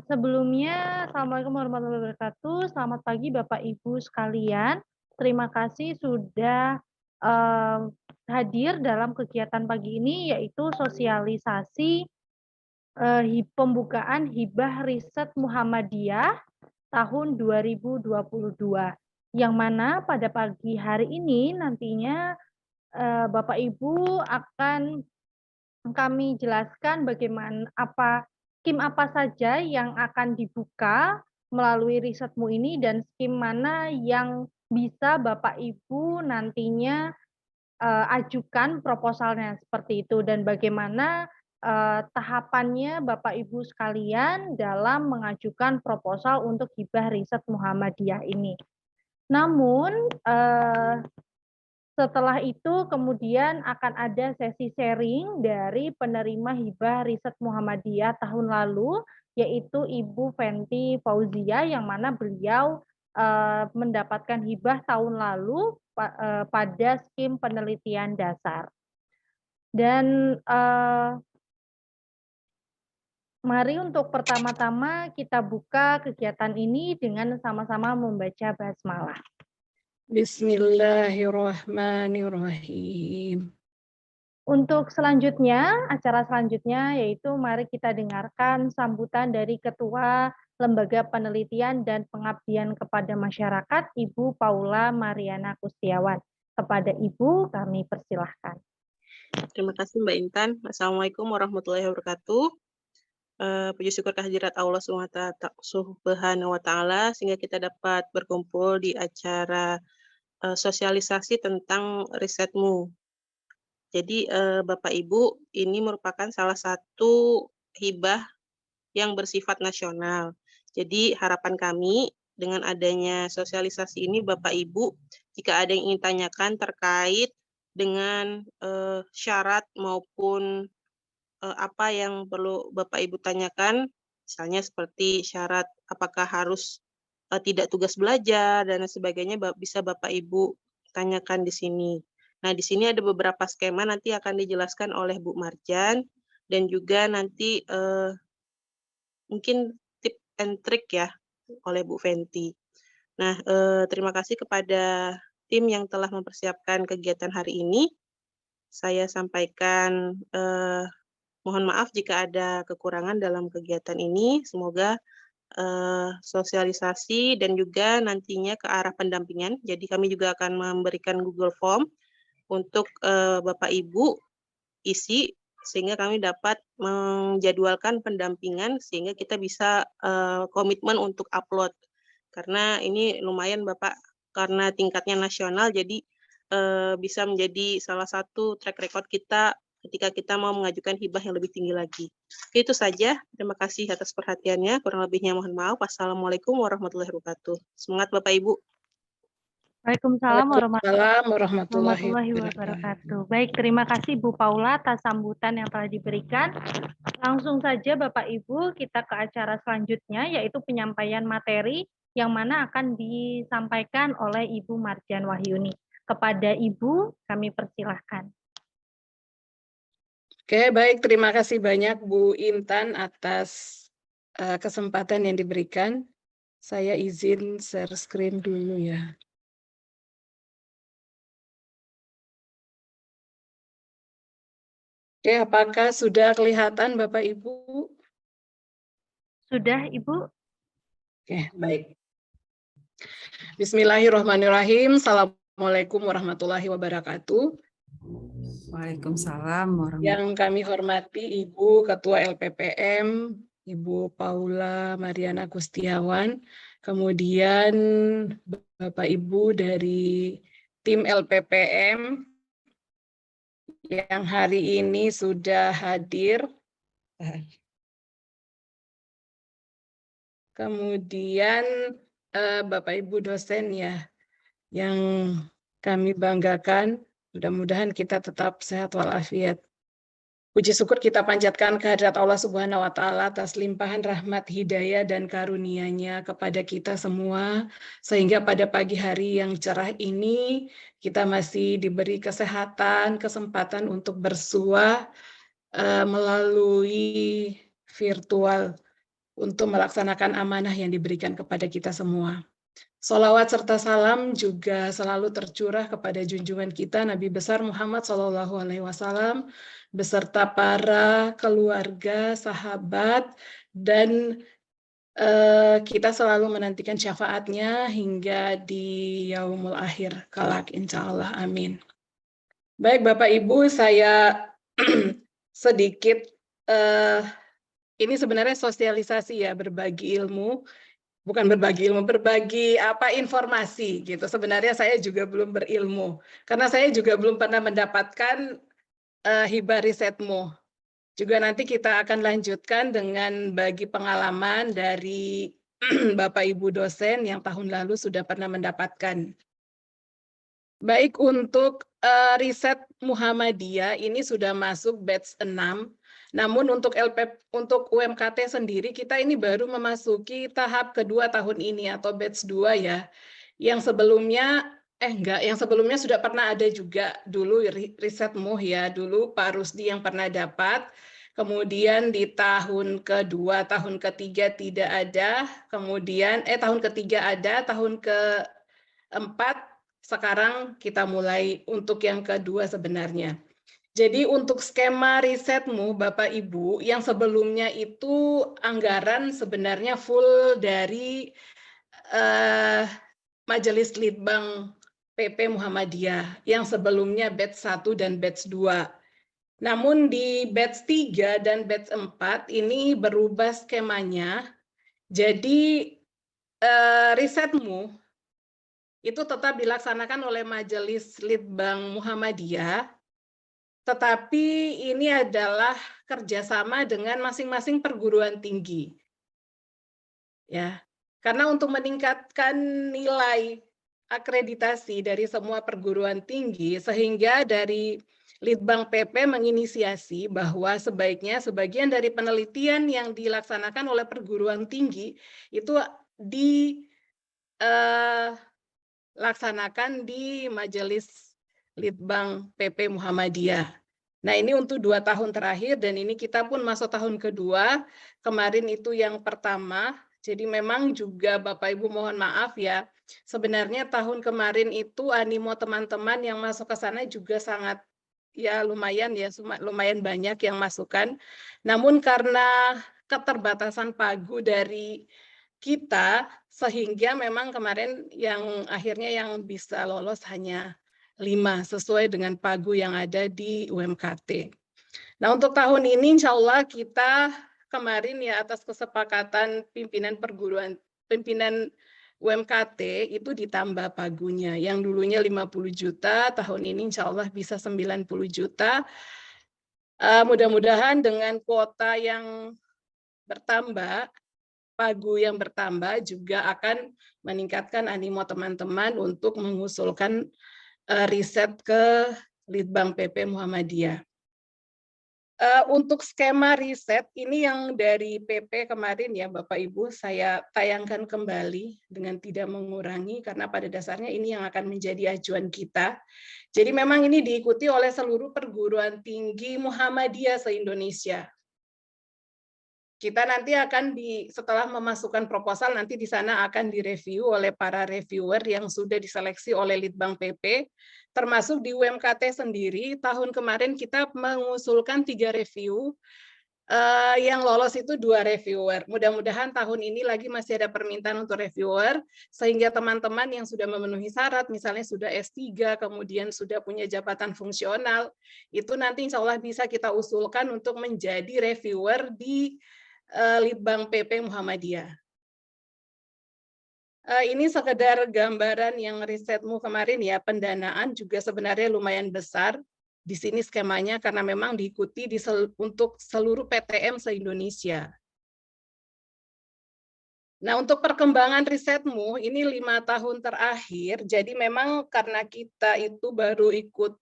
Sebelumnya, Assalamualaikum warahmatullahi wabarakatuh. Selamat pagi Bapak Ibu sekalian. Terima kasih sudah eee, hadir dalam kegiatan pagi ini, yaitu sosialisasi pembukaan hibah riset Muhammadiyah tahun 2022. Yang mana pada pagi hari ini nantinya Bapak Ibu akan kami jelaskan skim apa saja yang akan dibuka melalui risetmu ini dan skim mana yang bisa Bapak Ibu nantinya ajukan proposalnya seperti itu dan bagaimana tahapannya Bapak Ibu sekalian dalam mengajukan proposal untuk hibah riset Muhammadiyah ini. Namun setelah itu kemudian akan ada sesi sharing dari penerima hibah riset Muhammadiyah tahun lalu, yaitu Ibu Fenty Fauzia yang mana beliau mendapatkan hibah tahun lalu pada skim penelitian dasar. Dan mari untuk pertama-tama kita buka kegiatan ini dengan sama-sama membaca basmalah. Bismillahirrahmanirrahim. Untuk selanjutnya, acara selanjutnya yaitu mari kita dengarkan sambutan dari Ketua Lembaga Penelitian dan Pengabdian kepada Masyarakat, Ibu Paula Mariana Kustiawan. Kepada Ibu kami persilahkan. Terima kasih Mbak Intan. Assalamualaikum warahmatullahi wabarakatuh. Puji syukur kehadirat Allah Subhanahu wa Ta'ala sehingga kita dapat berkumpul di acara sosialisasi tentang risetmu. Jadi Bapak Ibu, ini merupakan salah satu hibah yang bersifat nasional. Jadi harapan kami dengan adanya sosialisasi ini Bapak Ibu, jika ada yang ingin tanyakan terkait dengan syarat maupun apa yang perlu Bapak Ibu tanyakan, misalnya seperti syarat apakah harus tidak tugas belajar dan sebagainya bisa Bapak Ibu tanyakan di sini. Nah, di sini ada beberapa skema nanti akan dijelaskan oleh Bu Marjan dan juga nanti mungkin tip and trick ya oleh Bu Fenty. Nah, terima kasih kepada tim yang telah mempersiapkan kegiatan hari ini. Saya sampaikan mohon maaf jika ada kekurangan dalam kegiatan ini. Semoga sosialisasi dan juga nantinya ke arah pendampingan. Jadi kami juga akan memberikan Google Form untuk Bapak Ibu isi sehingga kami dapat menjadwalkan pendampingan sehingga kita bisa komitmen untuk upload. Karena ini lumayan Bapak, karena tingkatnya nasional jadi bisa menjadi salah satu track record kita ketika kita mau mengajukan hibah yang lebih tinggi lagi. Itu saja. Terima kasih atas perhatiannya. Kurang lebihnya mohon maaf. Wassalamualaikum warahmatullahi wabarakatuh. Semangat Bapak Ibu. Waalaikumsalam warahmatullahi wabarakatuh. Baik, terima kasih Bu Paula atas sambutan yang telah diberikan. Langsung saja Bapak Ibu kita ke acara selanjutnya yaitu penyampaian materi yang mana akan disampaikan oleh Ibu Marjan Wahyuni. Kepada Ibu kami persilahkan. Oke, baik. Terima kasih banyak Bu Intan atas kesempatan yang diberikan. Saya izin share screen dulu ya. Oke, apakah sudah kelihatan Bapak Ibu? Sudah Ibu? Oke, baik. Bismillahirrahmanirrahim. Assalamualaikum warahmatullahi wabarakatuh. Waalaikumsalam warahmatullahi Yang kami hormati Ibu Ketua LPPM, Ibu Paula Mariana Kustiawan, kemudian Bapak Ibu dari tim LPPM yang hari ini sudah hadir. Kemudian Bapak Ibu dosen ya, yang kami banggakan. Mudah-mudahan kita tetap sehat walafiat. Puji syukur kita panjatkan kehadirat Allah Subhanahu wa Ta'ala atas limpahan rahmat, hidayah, dan karunia-Nya kepada kita semua, sehingga pada pagi hari yang cerah ini kita masih diberi kesehatan, kesempatan untuk bersua melalui virtual. untuk melaksanakan amanah yang diberikan kepada kita semua. Sholawat serta salam juga selalu tercurah kepada junjungan kita Nabi besar Muhammad SAW beserta para keluarga, sahabat, dan kita selalu menantikan syafaatnya hingga di yaumul akhir kelak, insya Allah, amin. Baik Bapak Ibu, saya sedikit ini sebenarnya sosialisasi ya, berbagi ilmu. Bukan berbagi ilmu, berbagi informasi gitu. Sebenarnya saya juga belum berilmu karena saya juga belum pernah mendapatkan hibah risetmu. Juga nanti kita akan lanjutkan dengan bagi pengalaman dari Bapak Ibu dosen yang tahun lalu sudah pernah mendapatkan. Baik, untuk riset Muhammadiyah ini sudah masuk batch 6. Namun untuk untuk UMKT sendiri kita ini baru memasuki tahap kedua tahun ini atau batch 2 ya. Yang sebelumnya yang sebelumnya sudah pernah ada juga dulu risetmu ya, dulu Pak Rusdi yang pernah dapat. Kemudian di tahun kedua, tahun ketiga tidak ada, kemudian tahun ketiga ada, tahun keempat sekarang kita mulai untuk yang kedua sebenarnya. Jadi untuk skema risetmu Bapak Ibu, yang sebelumnya itu anggaran sebenarnya full dari Majelis Litbang PP Muhammadiyah, yang sebelumnya batch 1 dan batch 2. Namun di batch 3 dan batch 4 ini berubah skemanya, jadi risetmu itu tetap dilaksanakan oleh Majelis Litbang Muhammadiyah, tetapi ini adalah kerjasama dengan masing-masing perguruan tinggi. Ya, karena untuk meningkatkan nilai akreditasi dari semua perguruan tinggi, sehingga dari Litbang PP menginisiasi bahwa sebaiknya sebagian dari penelitian yang dilaksanakan oleh perguruan tinggi itu dilaksanakan di Majelis Litbang PP Muhammadiyah. Nah ini untuk 2 tahun terakhir dan ini kita pun masuk tahun kedua. Kemarin itu yang pertama. Jadi memang juga Bapak Ibu mohon maaf ya. Sebenarnya tahun kemarin itu animo teman-teman yang masuk ke sana juga sangat ya lumayan banyak yang masukkan. Namun karena keterbatasan pagu dari kita sehingga memang kemarin yang akhirnya yang bisa lolos hanya 5 sesuai dengan pagu yang ada di UMKT. Nah untuk tahun ini insya Allah kita kemarin ya atas kesepakatan pimpinan UMKT itu ditambah pagunya. Yang dulunya 50 juta, tahun ini insya Allah bisa 90 juta. Mudah-mudahan dengan kuota yang bertambah, pagu yang bertambah juga akan meningkatkan animo teman-teman untuk mengusulkan riset ke Litbang PP Muhammadiyah. Untuk skema riset ini yang dari PP kemarin ya Bapak Ibu saya tayangkan kembali dengan tidak mengurangi karena pada dasarnya ini yang akan menjadi acuan kita. Jadi memang ini diikuti oleh seluruh perguruan tinggi Muhammadiyah se-Indonesia. Kita nanti akan setelah memasukkan proposal nanti di sana akan direview oleh para reviewer yang sudah diseleksi oleh Litbang PP, termasuk di UMKT sendiri. Tahun kemarin kita mengusulkan 3 review, yang lolos itu 2 reviewer. Mudah-mudahan tahun ini lagi masih ada permintaan untuk reviewer, sehingga teman-teman yang sudah memenuhi syarat, misalnya sudah S3, kemudian sudah punya jabatan fungsional, itu nanti insya Allah bisa kita usulkan untuk menjadi reviewer di Litbang PP Muhammadiyah. Ini sekedar gambaran yang risetmu kemarin ya, pendanaan juga sebenarnya lumayan besar. Di sini skemanya karena memang diikuti untuk seluruh PTM se-Indonesia. Nah untuk perkembangan risetmu, ini 5 tahun terakhir, jadi memang karena kita itu baru ikut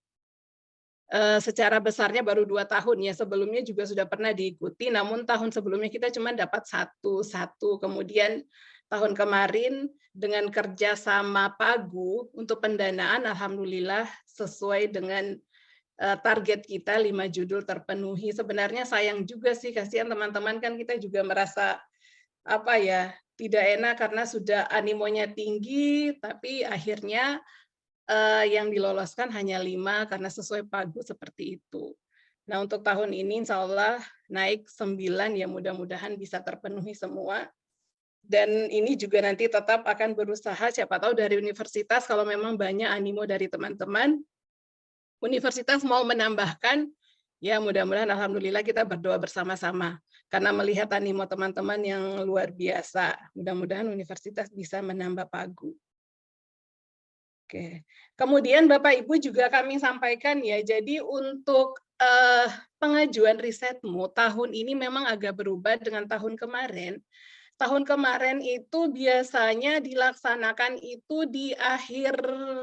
secara besarnya baru 2 tahun ya, sebelumnya juga sudah pernah diikuti, namun tahun sebelumnya kita cuma dapat satu, kemudian tahun kemarin dengan kerjasama Pagu untuk pendanaan, alhamdulillah sesuai dengan target kita 5 judul terpenuhi. Sebenarnya sayang juga sih, kasihan teman-teman kan kita juga merasa tidak enak karena sudah animonya tinggi, tapi akhirnya yang diloloskan hanya 5 karena sesuai pagu seperti itu. Nah, untuk tahun ini insya Allah naik 9, ya mudah-mudahan bisa terpenuhi semua. Dan ini juga nanti tetap akan berusaha, siapa tahu dari universitas kalau memang banyak animo dari teman-teman, universitas mau menambahkan, ya mudah-mudahan alhamdulillah kita berdoa bersama-sama. Karena melihat animo teman-teman yang luar biasa, mudah-mudahan universitas bisa menambah pagu. Oke. Kemudian Bapak Ibu juga kami sampaikan ya, jadi untuk pengajuan risetmu tahun ini memang agak berubah dengan tahun kemarin. Tahun kemarin itu biasanya dilaksanakan itu di akhir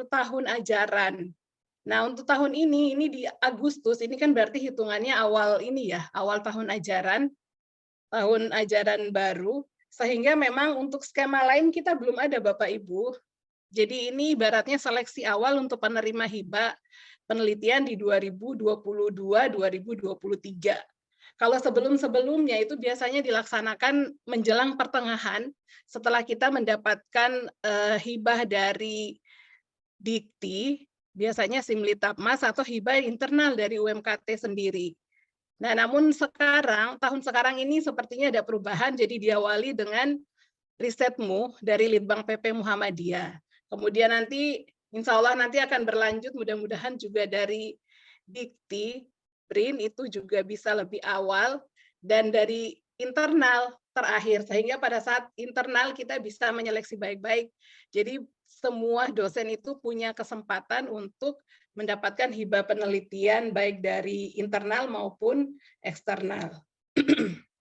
tahun ajaran. Nah, untuk tahun ini di Agustus, ini kan berarti hitungannya awal ini ya, awal tahun ajaran baru, sehingga memang untuk skema lain kita belum ada Bapak Ibu. Jadi ini ibaratnya seleksi awal untuk penerima hibah penelitian di 2022-2023. Kalau sebelum-sebelumnya itu biasanya dilaksanakan menjelang pertengahan setelah kita mendapatkan hibah dari Dikti, biasanya Simlitapmas atau hibah internal dari UMKT sendiri. Nah, namun tahun sekarang ini sepertinya ada perubahan, jadi diawali dengan risetmu dari Litbang PP Muhammadiyah. Kemudian nanti insya Allah nanti akan berlanjut mudah-mudahan juga dari Dikti, BRIN itu juga bisa lebih awal, dan dari internal terakhir, sehingga pada saat internal kita bisa menyeleksi baik-baik. Jadi semua dosen itu punya kesempatan untuk mendapatkan hibah penelitian baik dari internal maupun eksternal.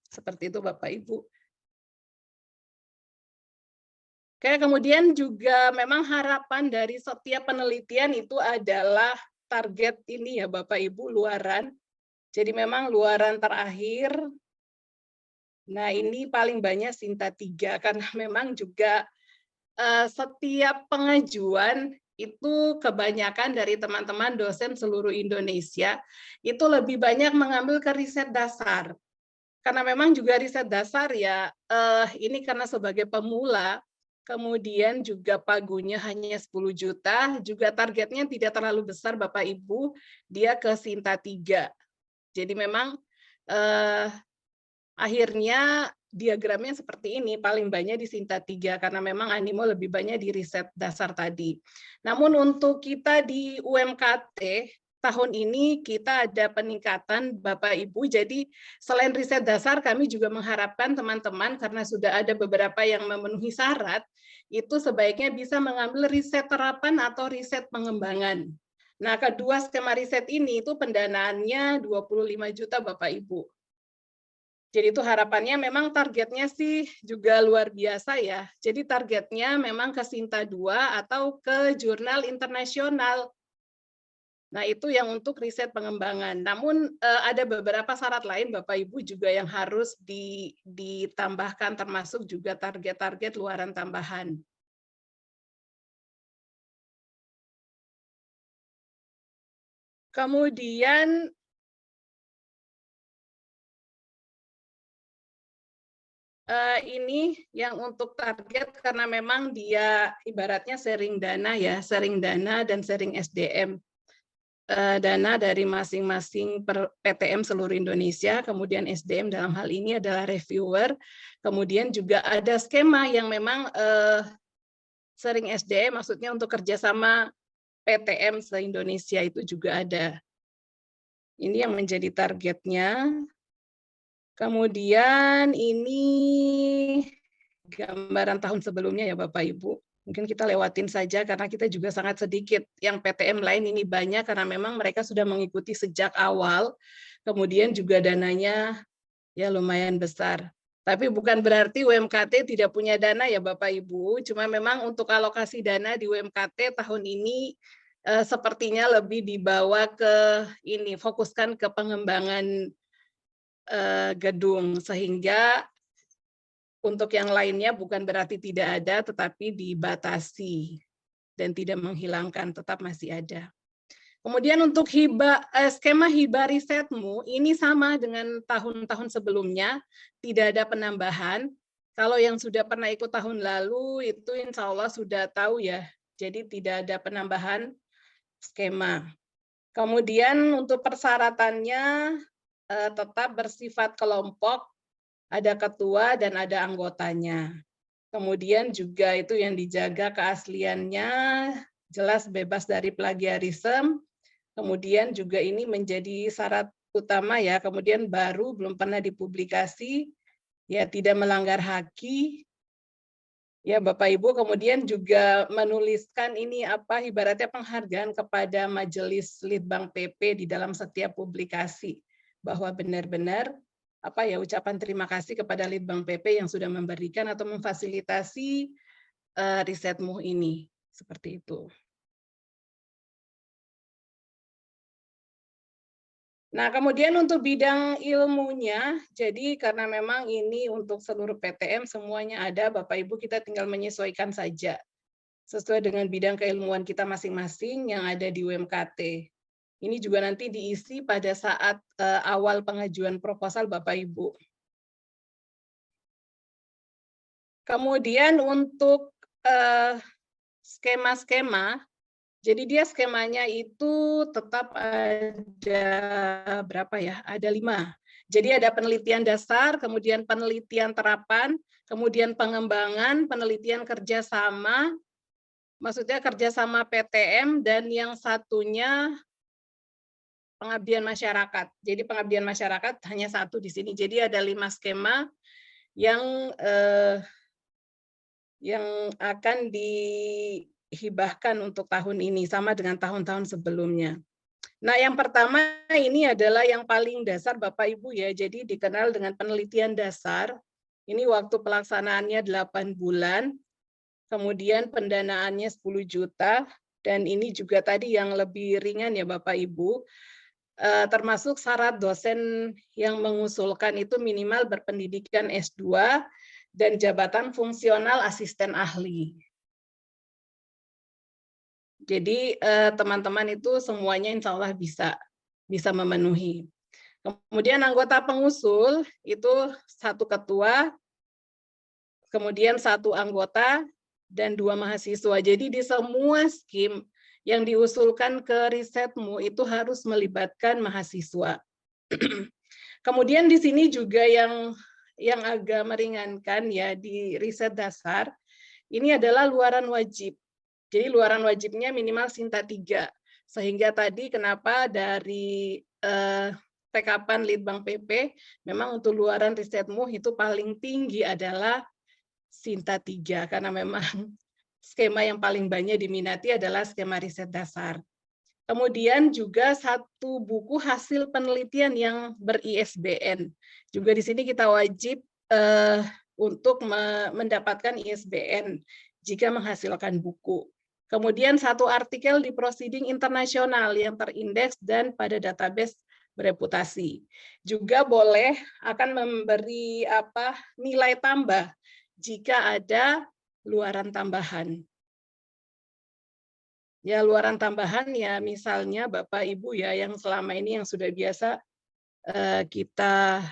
Seperti itu Bapak Ibu. Oke, kemudian juga memang harapan dari setiap penelitian itu adalah target ini ya Bapak Ibu, luaran. Jadi memang luaran terakhir, nah ini paling banyak Sinta 3, karena memang juga setiap pengajuan itu kebanyakan dari teman-teman dosen seluruh Indonesia, itu lebih banyak mengambil ke riset dasar. Karena memang juga riset dasar ya, ini karena sebagai pemula, kemudian juga pagunya hanya 10 juta, juga targetnya tidak terlalu besar Bapak Ibu, dia ke Sinta 3. Jadi memang akhirnya diagramnya seperti ini, paling banyak di Sinta 3, karena memang animo lebih banyak di riset dasar tadi. Namun untuk kita di UMKT, tahun ini kita ada peningkatan Bapak Ibu, jadi selain riset dasar kami juga mengharapkan teman-teman karena sudah ada beberapa yang memenuhi syarat, itu sebaiknya bisa mengambil riset terapan atau riset pengembangan. Nah, kedua skema riset ini itu pendanaannya 25 juta Bapak Ibu. Jadi itu harapannya memang targetnya sih juga luar biasa ya. Jadi targetnya memang ke Sinta 2 atau ke jurnal internasional. Nah, itu yang untuk riset pengembangan. Namun ada beberapa syarat lain Bapak Ibu juga yang harus ditambahkan, termasuk juga target-target luaran tambahan. Kemudian ini yang untuk target karena memang dia ibaratnya sharing dana ya, sharing dana dan sharing SDM. Dana dari masing-masing PTM seluruh Indonesia, kemudian SDM dalam hal ini adalah reviewer, kemudian juga ada skema yang memang sharing SDM, maksudnya untuk kerjasama PTM se-Indonesia itu juga ada. Ini yang menjadi targetnya. Kemudian ini gambaran tahun sebelumnya ya Bapak Ibu. Mungkin kita lewatin saja karena kita juga sangat sedikit. Yang PTM lain ini banyak karena memang mereka sudah mengikuti sejak awal. Kemudian juga dananya ya lumayan besar. Tapi bukan berarti UMKT tidak punya dana ya Bapak Ibu. Cuma memang untuk alokasi dana di UMKT tahun ini sepertinya lebih dibawa ke ini, fokuskan ke pengembangan gedung, sehingga untuk yang lainnya bukan berarti tidak ada, tetapi dibatasi dan tidak menghilangkan, tetap masih ada. Kemudian untuk skema hibah risetmu, ini sama dengan tahun-tahun sebelumnya, tidak ada penambahan. Kalau yang sudah pernah ikut tahun lalu itu insya Allah sudah tahu ya, jadi tidak ada penambahan skema. Kemudian untuk persyaratannya tetap bersifat kelompok, ada ketua dan ada anggotanya. Kemudian juga itu yang dijaga keasliannya, jelas bebas dari plagiarisme. Kemudian juga ini menjadi syarat utama ya, kemudian baru belum pernah dipublikasi, ya tidak melanggar haki. Ya Bapak Ibu, kemudian juga menuliskan ini apa ibaratnya penghargaan kepada Majelis Litbang PP di dalam setiap publikasi, bahwa benar-benar apa ya ucapan terima kasih kepada Litbang PP yang sudah memberikan atau memfasilitasi risetmu ini, seperti itu. Nah, kemudian untuk bidang ilmunya, jadi karena memang ini untuk seluruh PTM semuanya ada, Bapak Ibu kita tinggal menyesuaikan saja sesuai dengan bidang keilmuan kita masing-masing yang ada di UMKT. Ini juga nanti diisi pada saat awal pengajuan proposal Bapak Ibu. Kemudian untuk skema-skema, jadi dia skemanya itu tetap ada berapa ya? Ada 5. Jadi ada penelitian dasar, kemudian penelitian terapan, kemudian pengembangan, penelitian kerjasama, maksudnya kerjasama PTM, dan yang satunya pengabdian masyarakat. Jadi pengabdian masyarakat hanya 1 di sini. Jadi ada 5 skema yang akan dihibahkan untuk tahun ini, sama dengan tahun-tahun sebelumnya. Nah, yang pertama ini adalah yang paling dasar Bapak Ibu ya, jadi dikenal dengan penelitian dasar. Ini waktu pelaksanaannya 8 bulan, kemudian pendanaannya 10 juta, dan ini juga tadi yang lebih ringan ya Bapak Ibu, termasuk syarat dosen yang mengusulkan itu minimal berpendidikan S2 dan jabatan fungsional asisten ahli. Jadi teman-teman itu semuanya insya Allah bisa memenuhi. Kemudian anggota pengusul itu 1 ketua, kemudian 1 anggota, dan 2 mahasiswa. Jadi di semua skim yang diusulkan ke risetmu itu harus melibatkan mahasiswa. Kemudian di sini juga yang agak meringankan ya di riset dasar, ini adalah luaran wajib. Jadi luaran wajibnya minimal Sinta 3. Sehingga tadi kenapa dari tekapan Litbang PP, memang untuk luaran risetmu itu paling tinggi adalah Sinta 3, karena memang skema yang paling banyak diminati adalah skema riset dasar. Kemudian juga 1 buku hasil penelitian yang ber-ISBN. Juga di sini kita wajib untuk mendapatkan ISBN jika menghasilkan buku. Kemudian 1 artikel di proceeding internasional yang terindeks dan pada database bereputasi. Juga boleh akan memberi nilai tambah jika ada luaran tambahan. Ya, luaran tambahan ya misalnya Bapak Ibu ya yang selama ini yang sudah biasa kita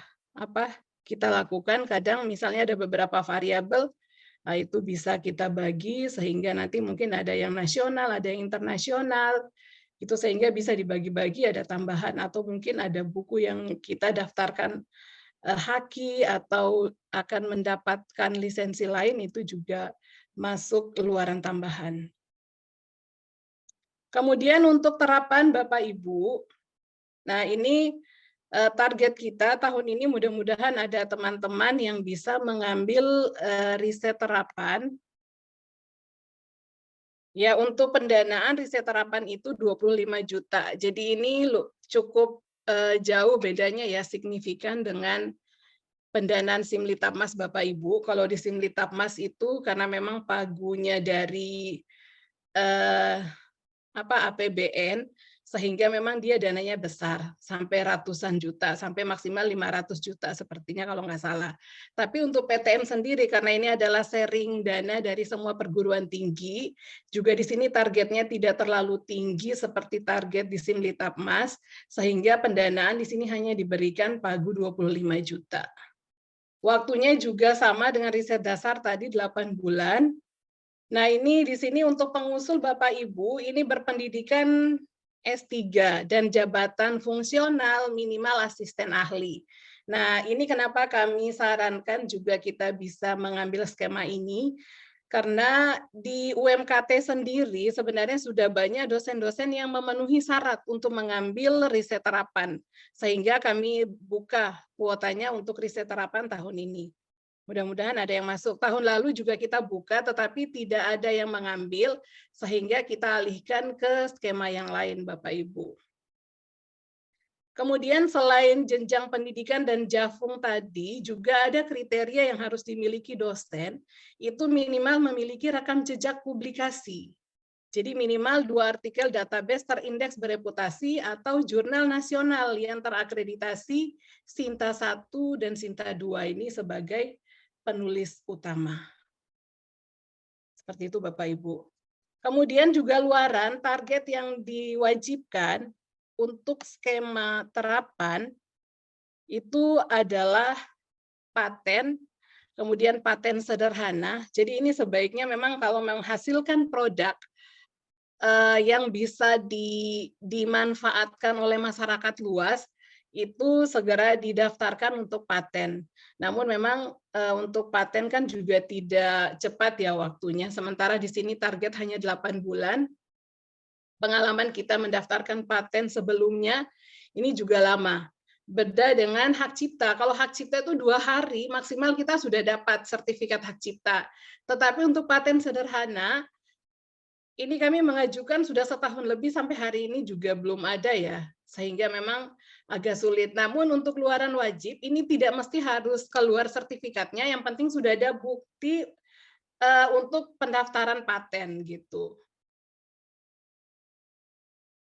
lakukan, kadang misalnya ada beberapa variabel, nah itu bisa kita bagi sehingga nanti mungkin ada yang nasional, ada yang internasional, itu sehingga bisa dibagi-bagi, ada tambahan, atau mungkin ada buku yang kita daftarkan haki atau akan mendapatkan lisensi lain, itu juga masuk luaran tambahan. Kemudian untuk terapan Bapak Ibu, nah ini target kita tahun ini mudah-mudahan ada teman-teman yang bisa mengambil riset terapan. Ya, untuk pendanaan riset terapan itu 25 juta. Jadi ini cukup jauh bedanya ya, signifikan dengan pendanaan Simlitapmas Bapak Ibu. Kalau di Simlitapmas itu karena memang pagunya dari APBN, sehingga memang dia dananya besar, sampai ratusan juta, sampai maksimal 500 juta sepertinya kalau nggak salah. Tapi untuk PTM sendiri, karena ini adalah sharing dana dari semua perguruan tinggi, juga di sini targetnya tidak terlalu tinggi seperti target di Simlitapmas, sehingga pendanaan di sini hanya diberikan pagu 25 juta. Waktunya juga sama dengan riset dasar tadi 8 bulan. Nah, ini di sini untuk pengusul Bapak Ibu, ini berpendidikan S3 dan jabatan fungsional minimal asisten ahli. Nah, ini kenapa kami sarankan juga kita bisa mengambil skema ini, karena di UMKT sendiri sebenarnya sudah banyak dosen-dosen yang memenuhi syarat untuk mengambil riset terapan, sehingga kami buka kuotanya untuk riset terapan tahun ini. Mudah-mudahan ada yang masuk. Tahun lalu juga kita buka, tetapi tidak ada yang mengambil, sehingga kita alihkan ke skema yang lain, Bapak Ibu. Kemudian selain jenjang pendidikan dan Jafung tadi, juga ada kriteria yang harus dimiliki dosen, itu minimal memiliki rekam jejak publikasi. Jadi minimal 2 artikel database terindeks bereputasi atau jurnal nasional yang terakreditasi Sinta 1 dan Sinta 2 ini sebagai penulis utama. Seperti itu Bapak Ibu. Kemudian juga luaran target yang diwajibkan untuk skema terapan itu adalah paten, kemudian paten sederhana. Jadi ini sebaiknya memang kalau menghasilkan produk yang bisa dimanfaatkan oleh masyarakat luas, itu segera didaftarkan untuk paten. Namun memang untuk paten kan juga tidak cepat ya waktunya, sementara di sini target hanya 8 bulan. Pengalaman kita mendaftarkan paten sebelumnya, ini juga lama. Beda dengan hak cipta. Kalau hak cipta itu 2 hari, maksimal kita sudah dapat sertifikat hak cipta. Tetapi untuk paten sederhana, ini kami mengajukan sudah setahun lebih sampai hari ini juga belum ada ya, sehingga memang agak sulit. Namun untuk luaran wajib, ini tidak mesti harus keluar sertifikatnya, yang penting sudah ada bukti untuk pendaftaran paten gitu.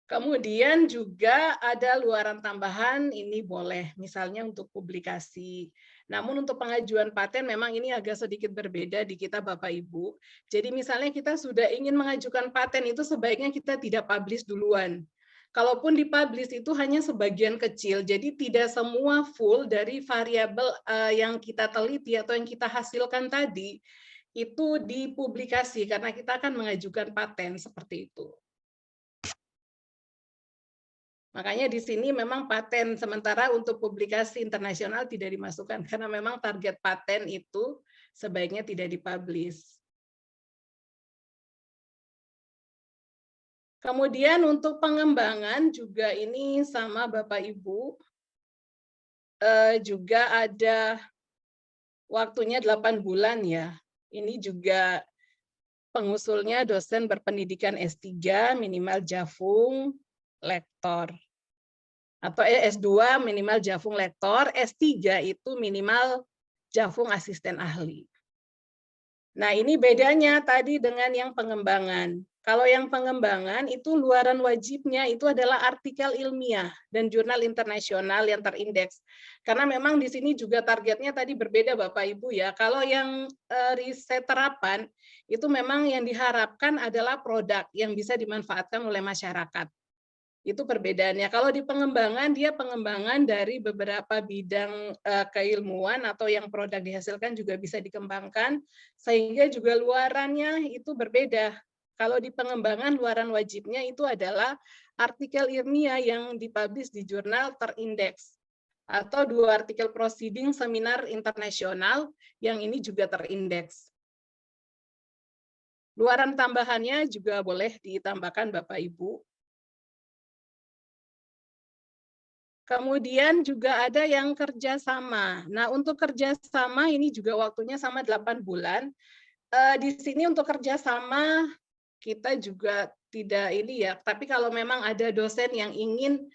Kemudian juga ada luaran tambahan, ini boleh, misalnya untuk publikasi. Namun untuk pengajuan paten memang ini agak sedikit berbeda di kita Bapak Ibu. Jadi misalnya kita sudah ingin mengajukan paten itu sebaiknya kita tidak publish duluan. Kalaupun dipublish itu hanya sebagian kecil, jadi tidak semua full dari variabel yang kita teliti atau yang kita hasilkan tadi itu dipublikasi karena kita akan mengajukan paten seperti itu. Makanya di sini memang paten, sementara untuk publikasi internasional tidak dimasukkan, karena memang target paten itu sebaiknya tidak dipublish. Kemudian untuk pengembangan juga ini sama Bapak Ibu, juga ada waktunya 8 bulan ya. Ini juga pengusulnya dosen berpendidikan S3, minimal Jafung, lektor. Atau S2 minimal Jafung lektor, S3 itu minimal Jafung asisten ahli. Nah, ini bedanya tadi dengan yang pengembangan. Kalau yang pengembangan itu luaran wajibnya itu adalah artikel ilmiah dan jurnal internasional yang terindeks. Karena memang di sini juga targetnya tadi berbeda Bapak Ibu ya. Kalau yang riset terapan itu memang yang diharapkan adalah produk yang bisa dimanfaatkan oleh masyarakat. Itu perbedaannya. Kalau di pengembangan, dia pengembangan dari beberapa bidang keilmuan atau yang produk dihasilkan juga bisa dikembangkan, sehingga juga luarannya itu berbeda. Kalau di pengembangan, luaran wajibnya itu adalah artikel ilmiah yang dipublish di jurnal terindeks, atau 2 artikel proceeding seminar internasional yang ini juga terindeks. Luaran tambahannya juga boleh ditambahkan Bapak Ibu. Kemudian juga ada yang kerjasama. Nah, untuk kerjasama ini juga waktunya sama 8 bulan. Di sini untuk kerjasama kita juga tidak ini ya, tapi kalau memang ada dosen yang ingin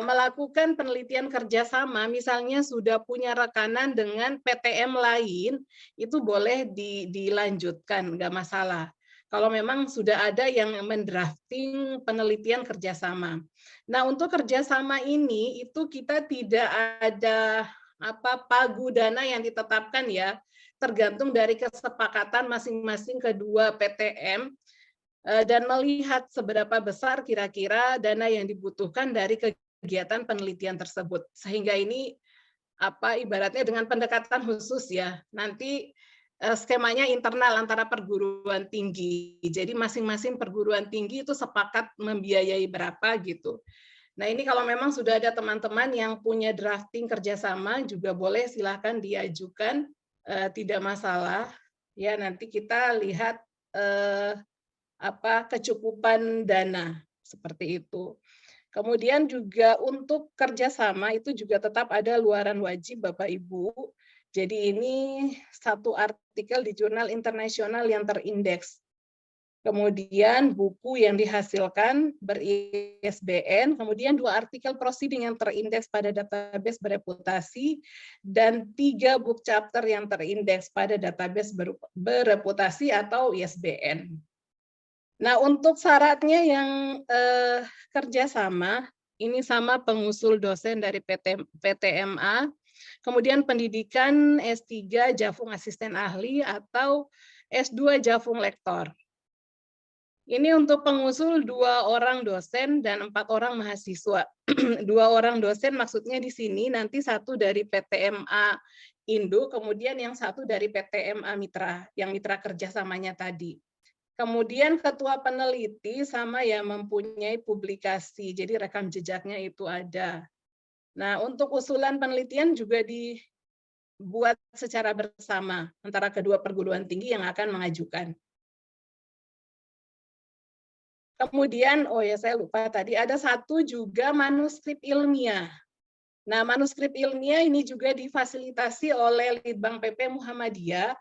melakukan penelitian kerjasama, misalnya sudah punya rekanan dengan PTM lain, itu boleh dilanjutkan, nggak masalah. Kalau memang sudah ada yang mendrafting penelitian kerjasama. Nah, untuk kerjasama ini itu kita tidak ada pagu dana yang ditetapkan ya, tergantung dari kesepakatan masing-masing kedua PTM dan melihat seberapa besar kira-kira dana yang dibutuhkan dari kegiatan penelitian tersebut. Sehingga ini ibaratnya dengan pendekatan khusus ya. Nanti skemanya internal antara perguruan tinggi. Jadi masing-masing perguruan tinggi itu sepakat membiayai berapa gitu. Nah ini kalau memang sudah ada teman-teman yang punya drafting kerjasama juga boleh silahkan diajukan, tidak masalah. Ya nanti kita lihat kecukupan dana seperti itu. Kemudian juga untuk kerjasama itu juga tetap ada luaran wajib Bapak Ibu. Jadi ini satu artikel di jurnal internasional yang terindeks. Kemudian buku yang dihasilkan ber-ISBN, kemudian 2 artikel proceeding yang terindeks pada database bereputasi, dan 3 book chapter yang terindeks pada database bereputasi atau ISBN. Nah, untuk syaratnya yang kerjasama, ini sama pengusul dosen dari PTMA, kemudian pendidikan S3 Jafung Asisten Ahli atau S2 Jafung Lektor. Ini untuk pengusul 2 orang dosen dan 4 orang mahasiswa. 2 orang dosen maksudnya di sini nanti 1 dari PTMA Indo, kemudian yang 1 dari PTMA Mitra, yang mitra kerjasamanya tadi. Kemudian ketua peneliti sama ya mempunyai publikasi, jadi rekam jejaknya itu ada. Nah, untuk usulan penelitian juga dibuat secara bersama antara kedua perguruan tinggi yang akan mengajukan. Kemudian, saya lupa tadi, ada 1 juga manuskrip ilmiah. Nah, manuskrip ilmiah ini juga difasilitasi oleh Litbang PP Muhammadiyah.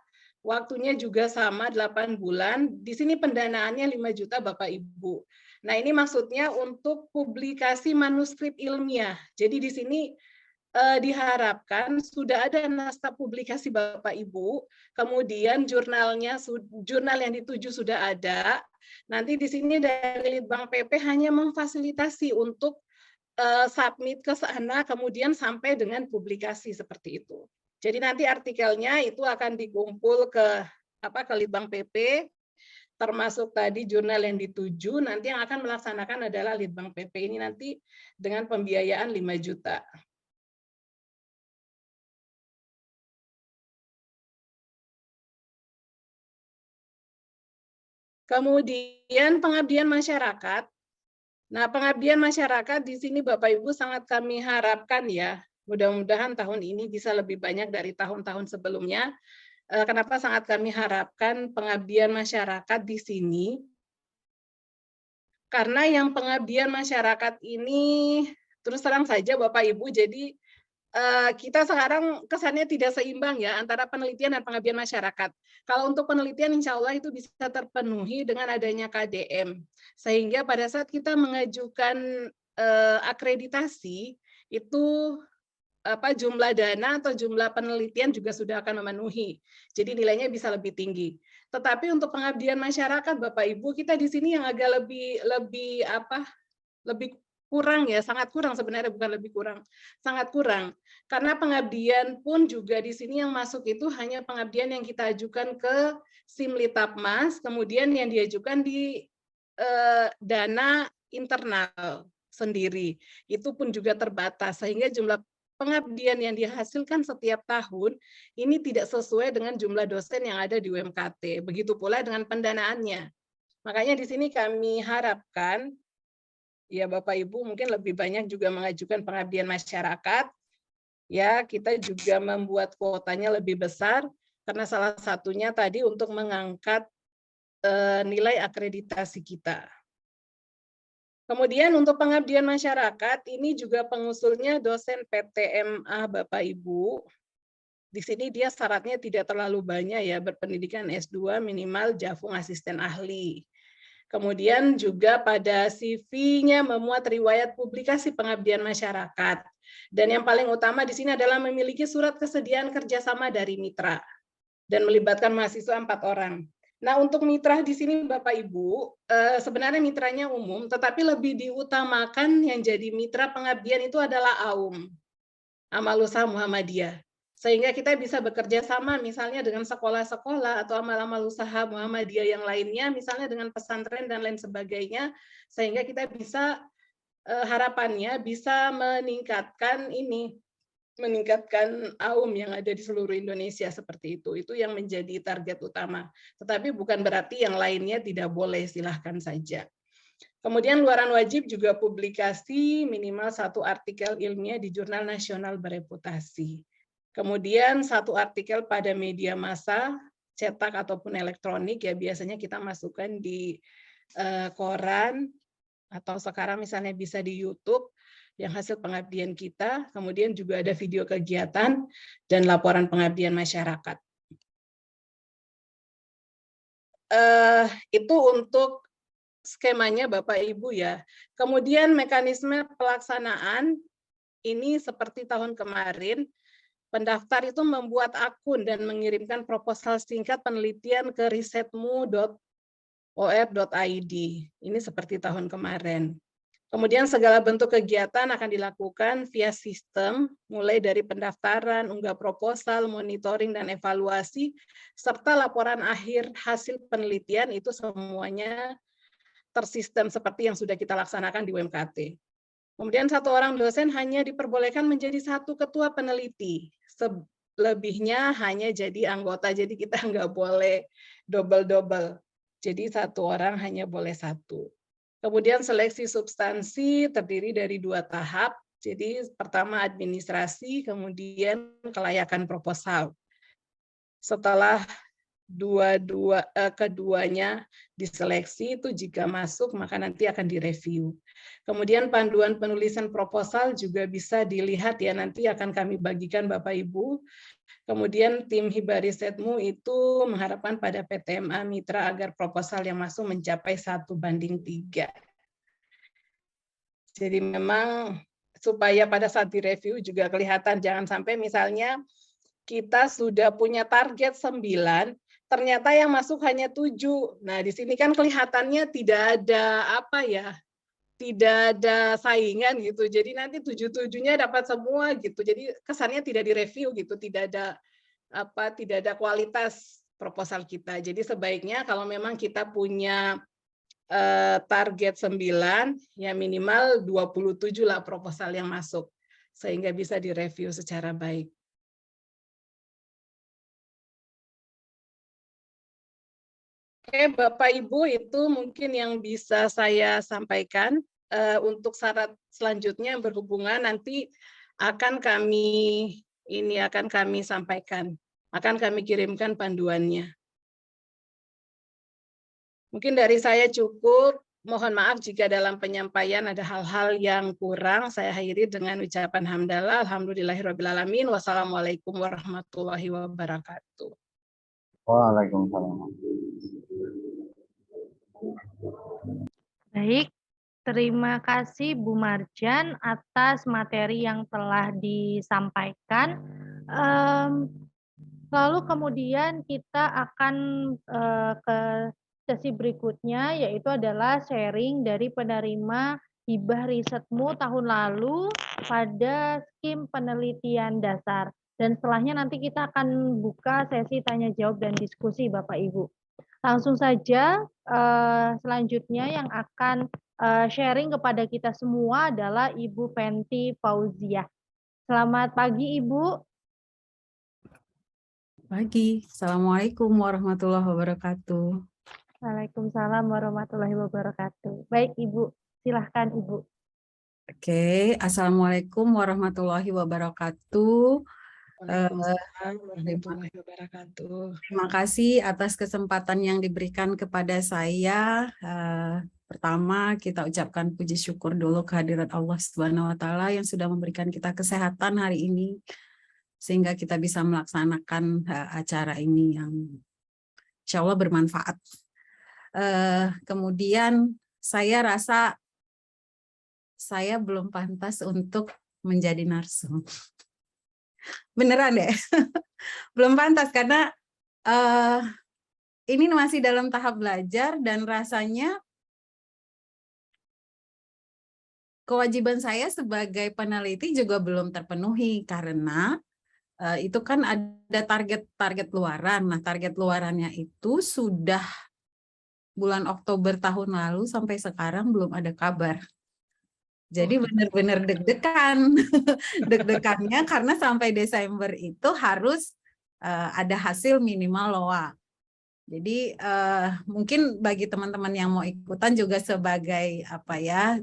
Waktunya juga sama 8 bulan. Di sini pendanaannya 5 juta Bapak Ibu. Nah, ini maksudnya untuk publikasi manuskrip ilmiah. Jadi di sini diharapkan sudah ada naskah publikasi Bapak Ibu, kemudian jurnal yang dituju sudah ada. Nanti di sini dari Litbang PP hanya memfasilitasi untuk submit ke sana, kemudian sampai dengan publikasi seperti itu. Jadi nanti artikelnya itu akan dikumpul ke Litbang PP, termasuk tadi jurnal yang dituju, nanti yang akan melaksanakan adalah Litbang PP ini nanti dengan pembiayaan 5 juta. Kemudian pengabdian masyarakat. Nah, pengabdian masyarakat di sini Bapak Ibu sangat kami harapkan ya, mudah-mudahan tahun ini bisa lebih banyak dari tahun-tahun sebelumnya. Kenapa sangat kami harapkan pengabdian masyarakat di sini? Karena yang pengabdian masyarakat ini, terus terang saja Bapak Ibu, jadi kita sekarang kesannya tidak seimbang ya antara penelitian dan pengabdian masyarakat. Kalau untuk penelitian insya Allah itu bisa terpenuhi dengan adanya KDM. Sehingga pada saat kita mengajukan akreditasi, itu jumlah dana atau jumlah penelitian juga sudah akan memenuhi. Jadi nilainya bisa lebih tinggi. Tetapi untuk pengabdian masyarakat Bapak Ibu, kita di sini yang agak lebih kurang ya, sangat kurang sebenarnya, bukan lebih kurang, sangat kurang. Karena pengabdian pun juga di sini yang masuk itu hanya pengabdian yang kita ajukan ke Simlitapmas, kemudian yang diajukan di dana internal sendiri. Itu pun juga terbatas, sehingga jumlah pengabdian yang dihasilkan setiap tahun ini tidak sesuai dengan jumlah dosen yang ada di UMKT. Begitu pula dengan pendanaannya. Makanya di sini kami harapkan ya Bapak Ibu mungkin lebih banyak juga mengajukan pengabdian masyarakat. Ya, kita juga membuat kuotanya lebih besar karena salah satunya tadi untuk mengangkat nilai akreditasi kita. Kemudian untuk pengabdian masyarakat, ini juga pengusulnya dosen PTMA Bapak Ibu. Di sini dia syaratnya tidak terlalu banyak ya, berpendidikan S2 minimal Jafung Asisten Ahli. Kemudian juga pada CV-nya memuat riwayat publikasi pengabdian masyarakat. Dan yang paling utama di sini adalah memiliki surat kesediaan kerjasama dari mitra. Dan melibatkan mahasiswa 4 orang. Nah, untuk mitra di sini Bapak Ibu, sebenarnya mitranya umum, tetapi lebih diutamakan yang jadi mitra pengabdian itu adalah AUM, Amal Usaha Muhammadiyah. Sehingga kita bisa bekerja sama misalnya dengan sekolah-sekolah atau amal-amal usaha Muhammadiyah yang lainnya, misalnya dengan pesantren dan lain sebagainya, sehingga kita bisa harapannya bisa meningkatkan ini meningkatkan AUM yang ada di seluruh Indonesia seperti itu. Itu yang menjadi target utama. Tetapi bukan berarti yang lainnya tidak boleh, silahkan saja. Kemudian luaran wajib juga publikasi minimal 1 artikel ilmiah di jurnal nasional bereputasi. Kemudian 1 artikel pada media massa, cetak ataupun elektronik, ya biasanya kita masukkan di koran, atau sekarang misalnya bisa di YouTube, yang hasil pengabdian kita, kemudian juga ada video kegiatan dan laporan pengabdian masyarakat. Itu untuk skemanya Bapak Ibu ya. Kemudian mekanisme pelaksanaan ini seperti tahun kemarin, pendaftar itu membuat akun dan mengirimkan proposal singkat penelitian ke risetmu.or.id. Ini seperti tahun kemarin. Kemudian segala bentuk kegiatan akan dilakukan via sistem, mulai dari pendaftaran, unggah proposal, monitoring, dan evaluasi, serta laporan akhir hasil penelitian itu semuanya tersistem seperti yang sudah kita laksanakan di UMKT. Kemudian 1 orang dosen hanya diperbolehkan menjadi 1 ketua peneliti. Selebihnya hanya jadi anggota, jadi kita nggak boleh double-double. Jadi 1 orang hanya boleh 1. Kemudian seleksi substansi terdiri dari 2 tahap. Jadi pertama administrasi, kemudian kelayakan proposal. Setelah keduanya diseleksi, itu jika masuk maka nanti akan direview. Kemudian panduan penulisan proposal juga bisa dilihat ya, nanti akan kami bagikan Bapak Ibu. Kemudian tim Hibah Risetmu itu mengharapkan pada PTMA Mitra agar proposal yang masuk mencapai 1:3. Jadi memang supaya pada saat direview juga kelihatan, jangan sampai misalnya kita sudah punya target 9, ternyata yang masuk hanya 7. Nah, di sini kan kelihatannya tidak ada tidak ada saingan gitu. Jadi nanti 7-7-nya dapat semua gitu. Jadi kesannya tidak direview gitu, tidak ada kualitas proposal kita. Jadi sebaiknya kalau memang kita punya target 9, ya minimal 27 lah proposal yang masuk, sehingga bisa direview secara baik. Oke, Bapak Ibu, itu mungkin yang bisa saya sampaikan. Untuk syarat selanjutnya yang berhubungan nanti akan kami sampaikan, akan kami kirimkan panduannya. Mungkin dari saya cukup. Mohon maaf jika dalam penyampaian ada hal-hal yang kurang. Saya akhiri dengan ucapan hamdalah. Alhamdulillahirrahmanirrahim. Wassalamualaikum warahmatullahi wabarakatuh. Waalaikumsalam. Baik, terima kasih Bu Marjan atas materi yang telah disampaikan. Lalu kemudian kita akan ke sesi berikutnya, yaitu adalah sharing dari penerima Hibah Risetmu tahun lalu pada skim penelitian dasar. Dan setelahnya nanti kita akan buka sesi tanya jawab dan diskusi Bapak Ibu. Langsung saja selanjutnya yang akan sharing kepada kita semua adalah Ibu Fenty Fauziah. Selamat pagi Ibu. Pagi. Assalamualaikum warahmatullahi wabarakatuh. Waalaikumsalam warahmatullahi wabarakatuh. Baik Ibu, silahkan Ibu. Oke, Assalamualaikum warahmatullahi wabarakatuh. Waalaikumsalam warahmatullahi wabarakatuh. Terima kasih atas kesempatan yang diberikan kepada saya. Pertama, kita ucapkan puji syukur dulu kehadirat Allah Subhanahu wa Ta'ala yang sudah memberikan kita kesehatan hari ini, sehingga kita bisa melaksanakan acara ini yang insya Allah bermanfaat. Kemudian saya rasa saya belum pantas untuk menjadi narsum. Beneran deh, belum pantas karena ini masih dalam tahap belajar dan rasanya kewajiban saya sebagai peneliti juga belum terpenuhi karena itu kan ada target luaran. Nah, target luarannya itu sudah bulan Oktober tahun lalu sampai sekarang belum ada kabar. Jadi benar-benar deg-degan. Deg-degannya karena sampai Desember itu harus ada hasil minimal LOA. Jadi mungkin bagi teman-teman yang mau ikutan juga sebagai apa ya,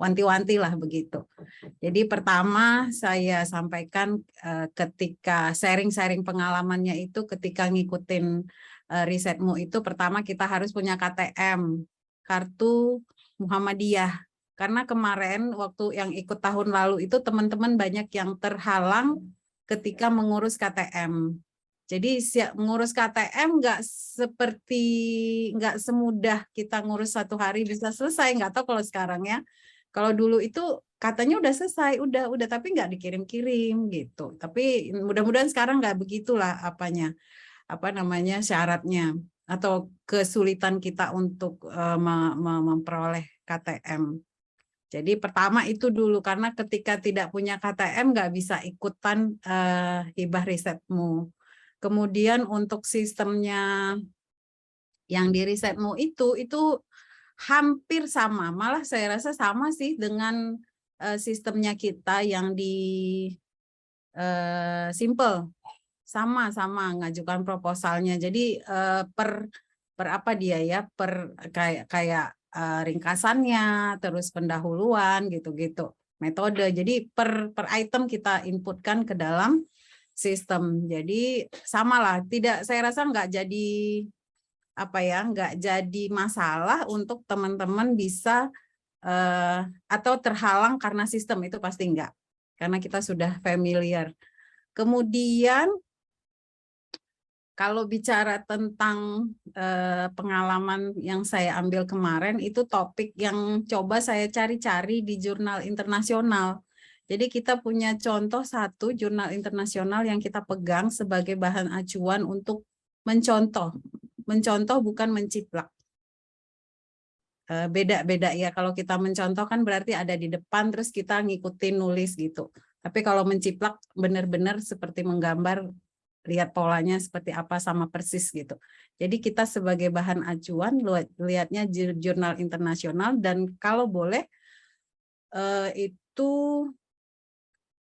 wanti-wanti lah begitu. Jadi pertama saya sampaikan ketika sharing-sharing pengalamannya itu ketika ngikutin risetmu itu, pertama kita harus punya KTM, kartu Muhammadiyah. Karena kemarin waktu yang ikut tahun lalu itu teman-teman banyak yang terhalang ketika mengurus KTM. Jadi ngurus KTM nggak semudah kita ngurus 1 hari bisa selesai. Nggak tahu kalau sekarang ya. Kalau dulu itu katanya udah selesai, udah tapi nggak dikirim-kirim gitu. Tapi mudah-mudahan sekarang nggak begitulah syaratnya atau kesulitan kita untuk memperoleh KTM. Jadi pertama itu dulu, karena ketika tidak punya KTM nggak bisa ikutan hibah risetmu. Kemudian untuk sistemnya yang di risetmu itu hampir sama, malah saya rasa sama sih dengan sistemnya kita yang di simple, sama ngajukan proposalnya. Jadi per apa dia ya, per kayak ringkasannya, terus pendahuluan gitu-gitu, metode. Jadi per item kita inputkan ke dalam sistem. Jadi samalah, saya rasa nggak jadi masalah untuk teman-teman bisa atau terhalang karena sistem, itu pasti enggak, karena kita sudah familiar. Kemudian kalau bicara tentang pengalaman yang saya ambil kemarin, itu topik yang coba saya cari-cari di jurnal internasional. Jadi kita punya contoh satu jurnal internasional yang kita pegang sebagai bahan acuan untuk mencontoh. Mencontoh bukan menciplak. Beda-beda ya, kalau kita mencontoh kan berarti ada di depan terus kita ngikutin nulis gitu. Tapi kalau menciplak benar-benar seperti menggambar, lihat polanya seperti apa sama persis gitu. Jadi kita sebagai bahan acuan lihatnya jurnal internasional, dan kalau boleh itu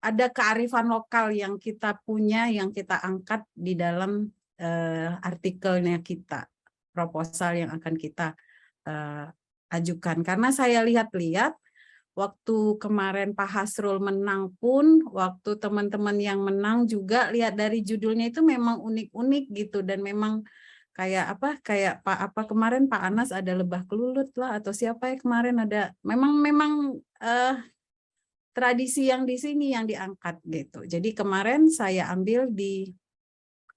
ada kearifan lokal yang kita punya, yang kita angkat di dalam artikelnya kita, proposal yang akan kita ajukan. Karena saya lihat-lihat, waktu kemarin Pak Hasrul menang pun, waktu teman-teman yang menang juga, lihat dari judulnya itu memang unik-unik gitu, dan memang kayak apa kemarin Pak Anas ada lebah kelulut lah, atau siapa ya kemarin ada, memang tradisi yang di sini yang diangkat gitu. Jadi kemarin saya ambil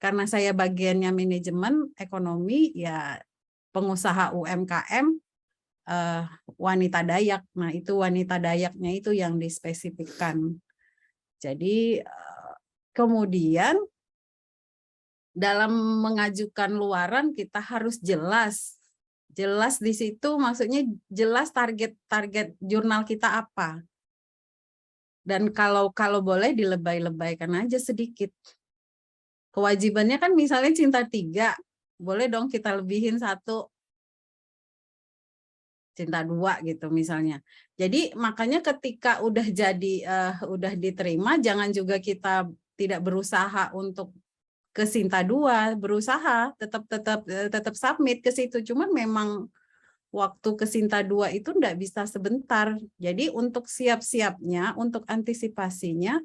karena saya bagiannya manajemen ekonomi, ya pengusaha UMKM, wanita Dayak. Nah itu wanita Dayaknya itu yang dispesifikkan. Jadi kemudian dalam mengajukan luaran kita harus jelas di situ, maksudnya jelas target jurnal kita apa. Dan kalau boleh dilebay-lebaykan aja sedikit. Kewajibannya kan misalnya cinta 3, boleh dong kita lebihin 1, cinta 2 gitu misalnya. Jadi makanya ketika udah udah diterima, jangan juga kita tidak berusaha untuk ke cinta 2, berusaha tetap submit ke situ. Cuman memang waktu ke Sinta 2 itu enggak bisa sebentar. Jadi untuk siap-siapnya, untuk antisipasinya,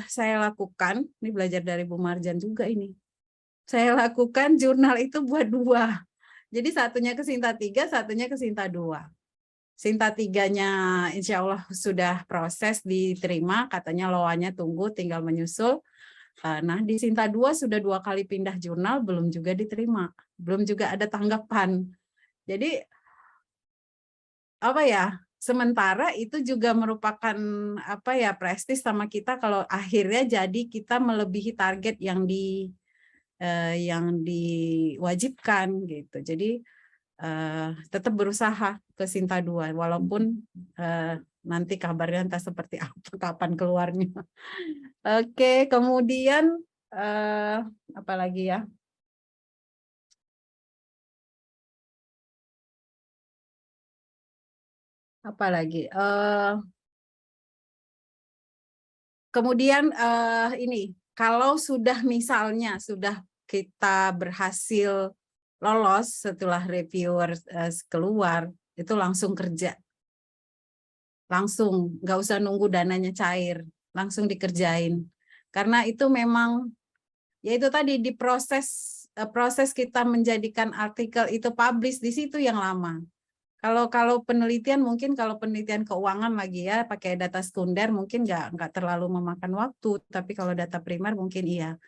saya lakukan, ini belajar dari Bu Marjan juga ini, saya lakukan jurnal itu buat 2. Jadi satunya ke Sinta 3, satunya ke Sinta 2. Sinta 3-nya insya Allah sudah proses diterima, katanya loanya tunggu, tinggal menyusul. Nah di Sinta 2 sudah 2 kali pindah jurnal, belum juga diterima, belum juga ada tanggapan. Jadi apa ya, sementara itu juga merupakan apa ya, prestis sama kita kalau akhirnya jadi kita melebihi target yang diwajibkan gitu. Jadi tetap berusaha ke Sinta 2 walaupun nanti kabarnya entah seperti apa, kapan keluarnya. Oke, kemudian apa lagi ya? Apalagi kemudian ini kalau sudah misalnya sudah kita berhasil lolos setelah reviewer keluar, itu langsung kerja, langsung nggak usah nunggu dananya cair, langsung dikerjain, karena itu memang ya itu tadi di proses kita menjadikan artikel itu publish di situ yang lama. Kalau penelitian mungkin kalau penelitian keuangan lagi ya pakai data sekunder mungkin nggak terlalu memakan waktu, tapi kalau data primer mungkin iya.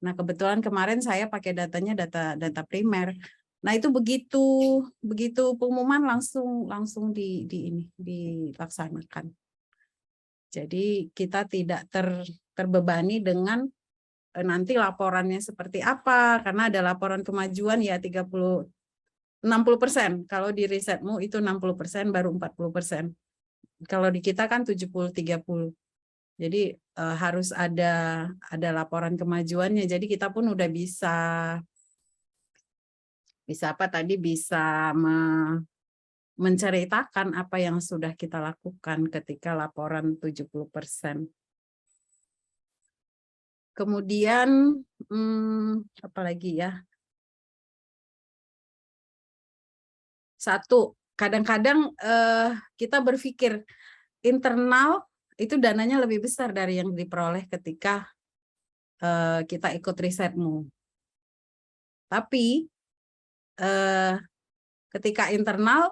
Nah kebetulan kemarin saya pakai datanya data primer. Nah itu begitu pengumuman langsung dilaksanakan. Jadi kita tidak terbebani dengan nanti laporannya seperti apa, karena ada laporan kemajuan ya 60%. Kalau di risetmu itu 60%, baru 40%. Kalau di kita kan 70-30. Jadi harus ada laporan kemajuannya. Jadi kita pun udah bisa menceritakan apa yang sudah kita lakukan ketika laporan 70%. Kemudian apa lagi ya? Satu, kadang-kadang kita berpikir internal itu dananya lebih besar dari yang diperoleh ketika kita ikut risetmu. Tapi ketika internal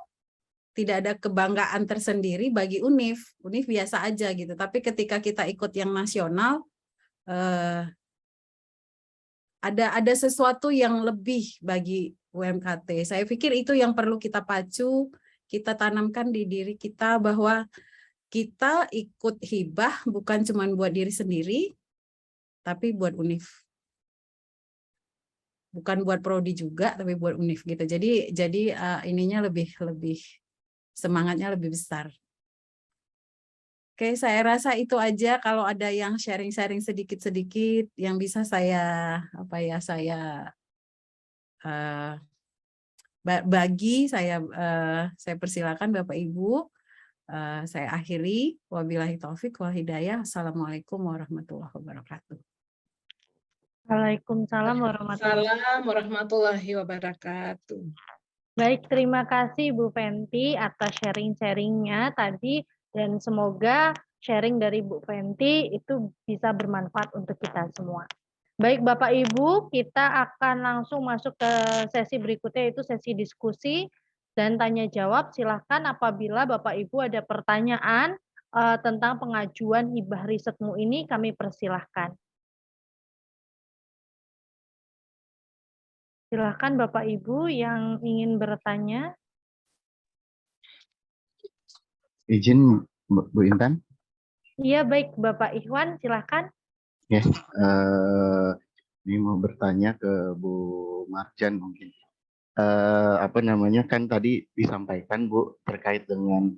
tidak ada kebanggaan tersendiri bagi UNIF biasa aja gitu. Tapi ketika kita ikut yang nasional, ada sesuatu yang lebih bagi UMKT. Saya pikir itu yang perlu kita pacu, kita tanamkan di diri kita bahwa kita ikut hibah bukan cuma buat diri sendiri, tapi buat UNIF. Bukan buat prodi juga, tapi buat UNIF gitu. Jadi ininya lebih semangatnya lebih besar. Oke, saya rasa itu aja. Kalau ada yang sharing-sharing sedikit-sedikit yang bisa saya bagi, saya persilakan Bapak Ibu. Saya akhiri. Wabillahi taufik wal hidayah. Assalamualaikum warahmatullahi wabarakatuh. Waalaikumsalam warahmatullahi wabarakatuh. Baik, terima kasih Bu Fenty atas sharing-sharingnya tadi, dan semoga sharing dari Bu Fenty itu bisa bermanfaat untuk kita semua. Baik Bapak Ibu, kita akan langsung masuk ke sesi berikutnya, yaitu sesi diskusi dan tanya jawab. Silahkan apabila Bapak Ibu ada pertanyaan tentang pengajuan hibah risetmu ini, kami persilahkan. Silahkan Bapak Ibu yang ingin bertanya. Izin Bu Intan. Iya baik Bapak Ikhwan, silahkan. Ya, ini mau bertanya ke Bu Marjan mungkin. Kan tadi disampaikan Bu terkait dengan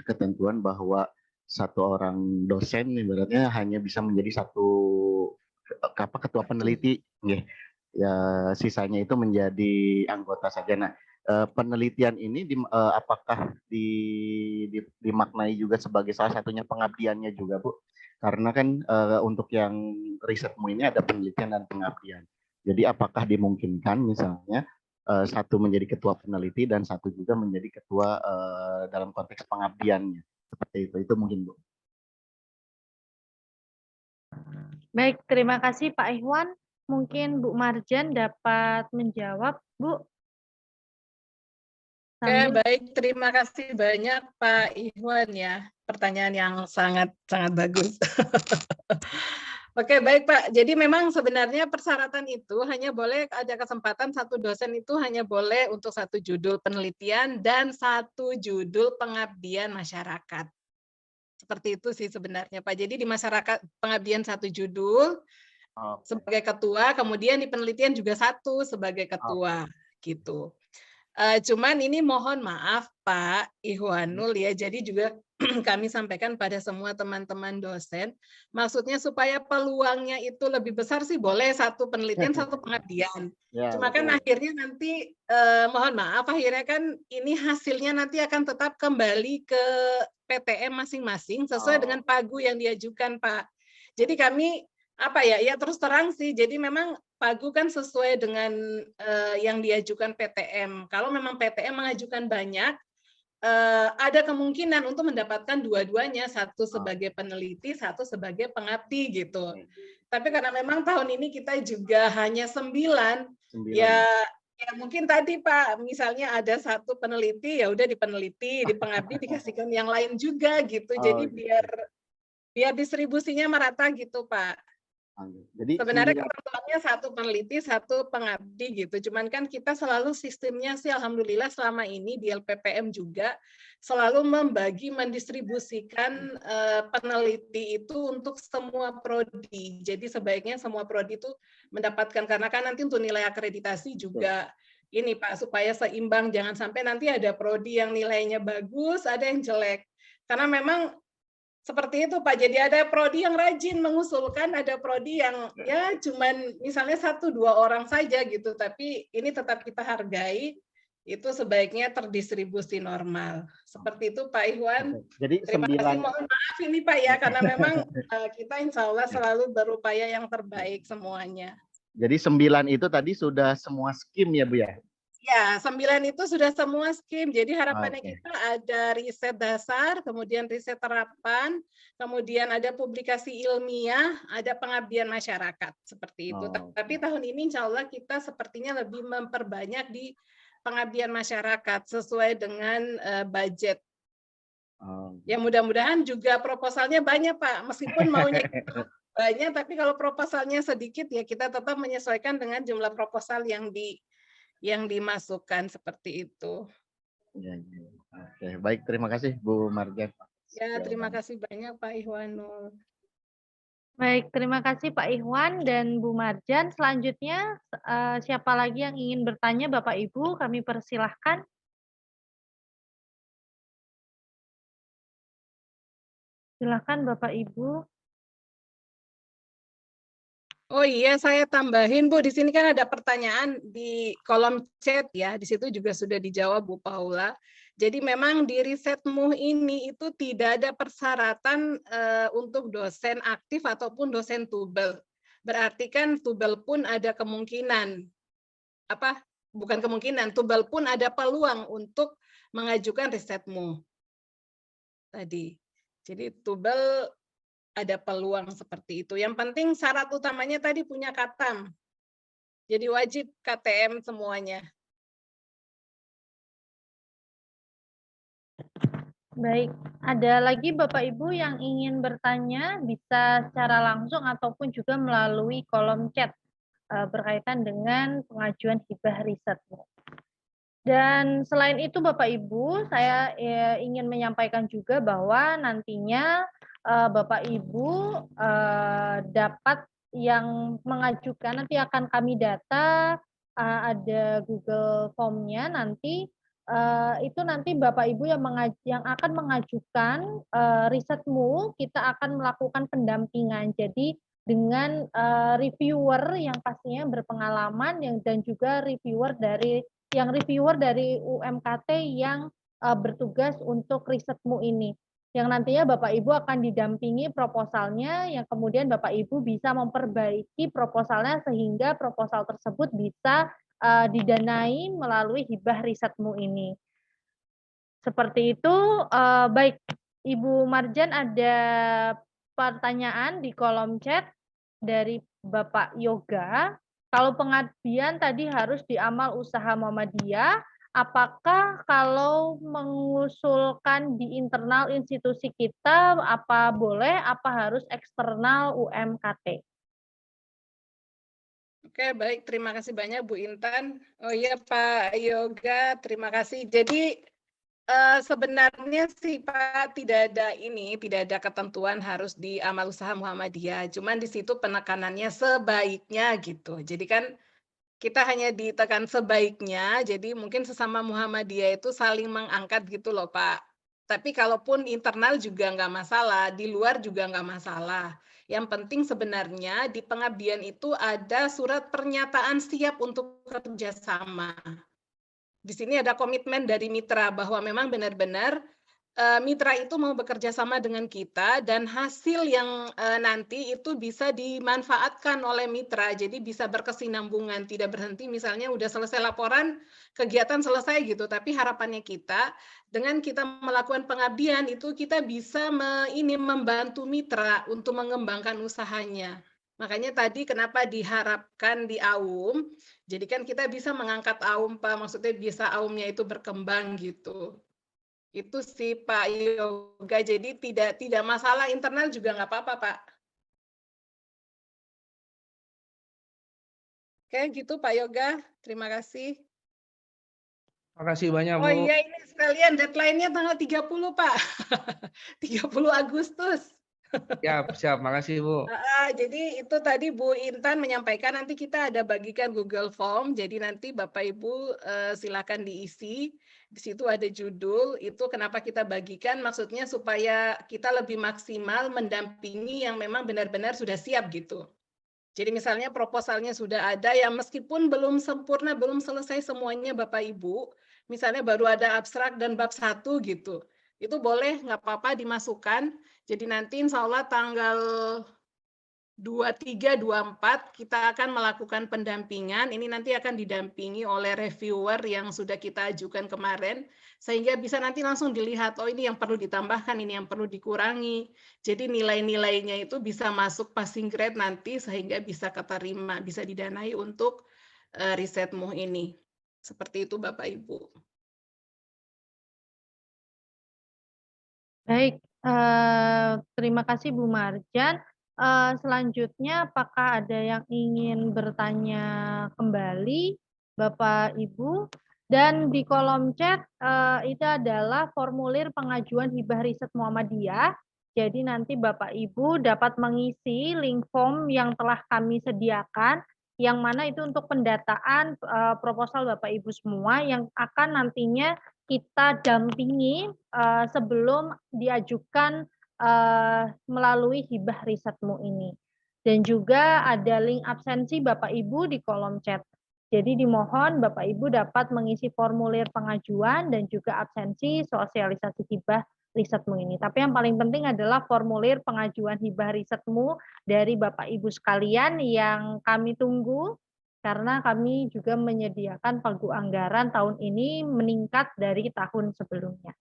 ketentuan bahwa satu orang dosen ibaratnya hanya bisa menjadi satu ketua peneliti, ya sisanya itu menjadi anggota saja. Nah, penelitian ini apakah dimaknai juga sebagai salah satunya pengabdiannya juga Bu? Karena kan untuk yang risetmu ini ada penelitian dan pengabdian. Jadi apakah dimungkinkan misalnya satu menjadi ketua peneliti dan satu juga menjadi ketua dalam konteks pengabdiannya, seperti itu mungkin Bu. Baik, terima kasih Pak Ikhwan. Mungkin Bu Marjan dapat menjawab, Bu. Oke, baik. Terima kasih banyak Pak Ikhwan ya. Pertanyaan yang sangat bagus. Oke, baik Pak. Jadi memang sebenarnya persyaratan itu hanya boleh ada kesempatan satu dosen itu hanya boleh untuk satu judul penelitian dan satu judul pengabdian masyarakat. Seperti itu sih sebenarnya Pak. Jadi di masyarakat pengabdian satu judul sebagai ketua, kemudian di penelitian juga satu sebagai ketua gitu. Cuman ini mohon maaf Pak Ikhwanul ya, jadi juga kami sampaikan pada semua teman-teman dosen, maksudnya supaya peluangnya itu lebih besar sih boleh satu penelitian, satu pengabdian. Ya, Cuma kan betul. akhirnya nanti, mohon maaf, akhirnya kan ini hasilnya nanti akan tetap kembali ke PTM masing-masing sesuai Oh. dengan pagu yang diajukan, Pak. Jadi kami, apa ya, ya terus terang sih, jadi memang pagu kan sesuai dengan yang diajukan PTM. Kalau memang PTM mengajukan banyak, ada kemungkinan untuk mendapatkan dua-duanya, satu sebagai peneliti, satu sebagai pengabdi gitu. Tapi karena memang tahun ini kita juga hanya 9, 9. ya mungkin tadi Pak, misalnya ada satu peneliti, ya udah di peneliti, di pengabdi dikasihkan yang lain juga gitu. Oh, Jadi gitu. biar distribusinya merata gitu Pak. Jadi Sebenarnya 9. ketentuannya satu peneliti, satu pengabdi gitu. Cuman kan kita selalu sistemnya sih alhamdulillah selama ini di LPPM juga selalu mendistribusikan peneliti itu untuk semua prodi. Jadi sebaiknya semua prodi itu mendapatkan, karena kan nanti untuk nilai akreditasi juga ini Pak, supaya seimbang, jangan sampai nanti ada prodi yang nilainya bagus, ada yang jelek. Karena memang seperti itu Pak, jadi ada prodi yang rajin mengusulkan, ada prodi yang ya cuman misalnya 1-2 orang saja gitu, tapi ini tetap kita hargai, itu sebaiknya terdistribusi normal. Seperti itu Pak Ihwan. Jadi Terima 9. kasih, mohon maaf ini Pak ya, karena memang kita insya Allah selalu berupaya yang terbaik semuanya. Jadi 9 itu tadi sudah semua skim ya Bu ya? Ya, 9 itu sudah semua skim. Jadi harapannya Oke. kita ada riset dasar, kemudian riset terapan, kemudian ada publikasi ilmiah, ada pengabdian masyarakat, seperti itu. Oh. Tapi tahun ini insya Allah kita sepertinya lebih memperbanyak di pengabdian masyarakat sesuai dengan budget. Oh. Ya mudah-mudahan juga proposalnya banyak Pak, meskipun maunya kita banyak, tapi kalau proposalnya sedikit ya kita tetap menyesuaikan dengan jumlah proposal yang dimasukkan, seperti itu. Ya, ya. Oke, baik, terima kasih Bu Marjan. Ya, terima kasih banyak Pak Ihwanul. Baik, terima kasih Pak Ihwan dan Bu Marjan. Selanjutnya, siapa lagi yang ingin bertanya Bapak Ibu? Kami persilahkan. Silakan Bapak Ibu. Oh iya, saya tambahin Bu, di sini kan ada pertanyaan di kolom chat ya, di situ juga sudah dijawab Bu Paula. Jadi memang di risetmu ini itu tidak ada persyaratan untuk dosen aktif ataupun dosen tubel. Berarti kan tubel pun ada kemungkinan, bukan kemungkinan, tubel pun ada peluang untuk mengajukan risetmu tadi. Jadi tubel ada peluang seperti itu. Yang penting syarat utamanya tadi punya KATAM. Jadi wajib KTM semuanya. Baik, ada lagi Bapak Ibu yang ingin bertanya, bisa secara langsung ataupun juga melalui kolom chat berkaitan dengan pengajuan hibah risetmu. Dan selain itu Bapak Ibu, saya ingin menyampaikan juga bahwa nantinya Bapak Ibu dapat yang mengajukan, nanti akan kami data, ada Google Form-nya nanti, itu nanti Bapak Ibu yang akan mengajukan risetmu, kita akan melakukan pendampingan. Jadi dengan reviewer yang pastinya berpengalaman dan juga reviewer dari UMKT yang bertugas untuk risetmu ini. Yang nantinya Bapak Ibu akan didampingi proposalnya, yang kemudian Bapak Ibu bisa memperbaiki proposalnya sehingga proposal tersebut bisa didanai melalui hibah risetmu ini. Seperti itu. Baik, Ibu Marjan ada pertanyaan di kolom chat dari Bapak Yoga. Kalau pengabdian tadi harus di amal usaha Muhammadiyah, apakah kalau mengusulkan di internal institusi kita, apa boleh, apa harus eksternal UMKT? Oke, baik. Terima kasih banyak Bu Intan. Oh iya Pak Yoga, terima kasih. Jadi sebenarnya sih Pak tidak ada ketentuan harus di amal usaha Muhammadiyah. Cuman di situ penekanannya sebaiknya gitu. Jadi kan kita hanya ditekan sebaiknya, jadi mungkin sesama Muhammadiyah itu saling mengangkat gitu loh Pak. Tapi kalaupun internal juga nggak masalah, di luar juga nggak masalah. Yang penting sebenarnya di pengabdian itu ada surat pernyataan siap untuk kerjasama. Di sini ada komitmen dari mitra bahwa memang benar-benar mitra itu mau bekerja sama dengan kita dan hasil yang nanti itu bisa dimanfaatkan oleh mitra. Jadi bisa berkesinambungan, tidak berhenti misalnya udah selesai laporan, kegiatan selesai gitu. Tapi harapannya kita dengan kita melakukan pengabdian itu kita bisa membantu mitra untuk mengembangkan usahanya. Makanya tadi kenapa diharapkan di AUM, jadi kan kita bisa mengangkat AUM, Pak. Maksudnya bisa AUM-nya itu berkembang gitu. Itu sih Pak Yoga, jadi tidak masalah internal juga nggak apa-apa Pak. Kayak gitu Pak Yoga, terima kasih. Makasih banyak, Oh Bu. iya ini sekalian deadline-nya tanggal 30 Pak, 30 Agustus. Siap, makasih, Bu. Jadi itu tadi Bu Intan menyampaikan nanti kita ada bagikan Google Form, jadi nanti Bapak Ibu silakan diisi. Di situ ada judul, itu kenapa kita bagikan, maksudnya supaya kita lebih maksimal mendampingi yang memang benar-benar sudah siap gitu. Jadi misalnya proposalnya sudah ada, yang meskipun belum sempurna, belum selesai semuanya Bapak Ibu, misalnya baru ada abstrak dan bab 1 gitu, itu boleh, nggak apa-apa dimasukkan. Jadi nanti insya Allah tanggal 23, 24 kita akan melakukan pendampingan. Ini nanti akan didampingi oleh reviewer yang sudah kita ajukan kemarin, sehingga bisa nanti langsung dilihat, oh ini yang perlu ditambahkan, ini yang perlu dikurangi. Jadi nilai-nilainya itu bisa masuk passing grade nanti, sehingga bisa keterima, bisa didanai untuk risetmu ini. Seperti itu Bapak Ibu. Baik, terima kasih Bu Marjan. Selanjutnya apakah ada yang ingin bertanya kembali Bapak Ibu? Dan di kolom chat itu adalah formulir pengajuan hibah riset Muhammadiyah. Jadi nanti Bapak Ibu dapat mengisi link form yang telah kami sediakan, yang mana itu untuk pendataan proposal Bapak Ibu semua yang akan nantinya kita dampingi sebelum diajukan melalui hibah risetmu ini. Dan juga ada link absensi Bapak Ibu di kolom chat. Jadi dimohon Bapak Ibu dapat mengisi formulir pengajuan dan juga absensi sosialisasi hibah risetmu ini. Tapi yang paling penting adalah formulir pengajuan hibah risetmu dari Bapak Ibu sekalian yang kami tunggu, karena kami juga menyediakan pagu anggaran tahun ini meningkat dari tahun sebelumnya.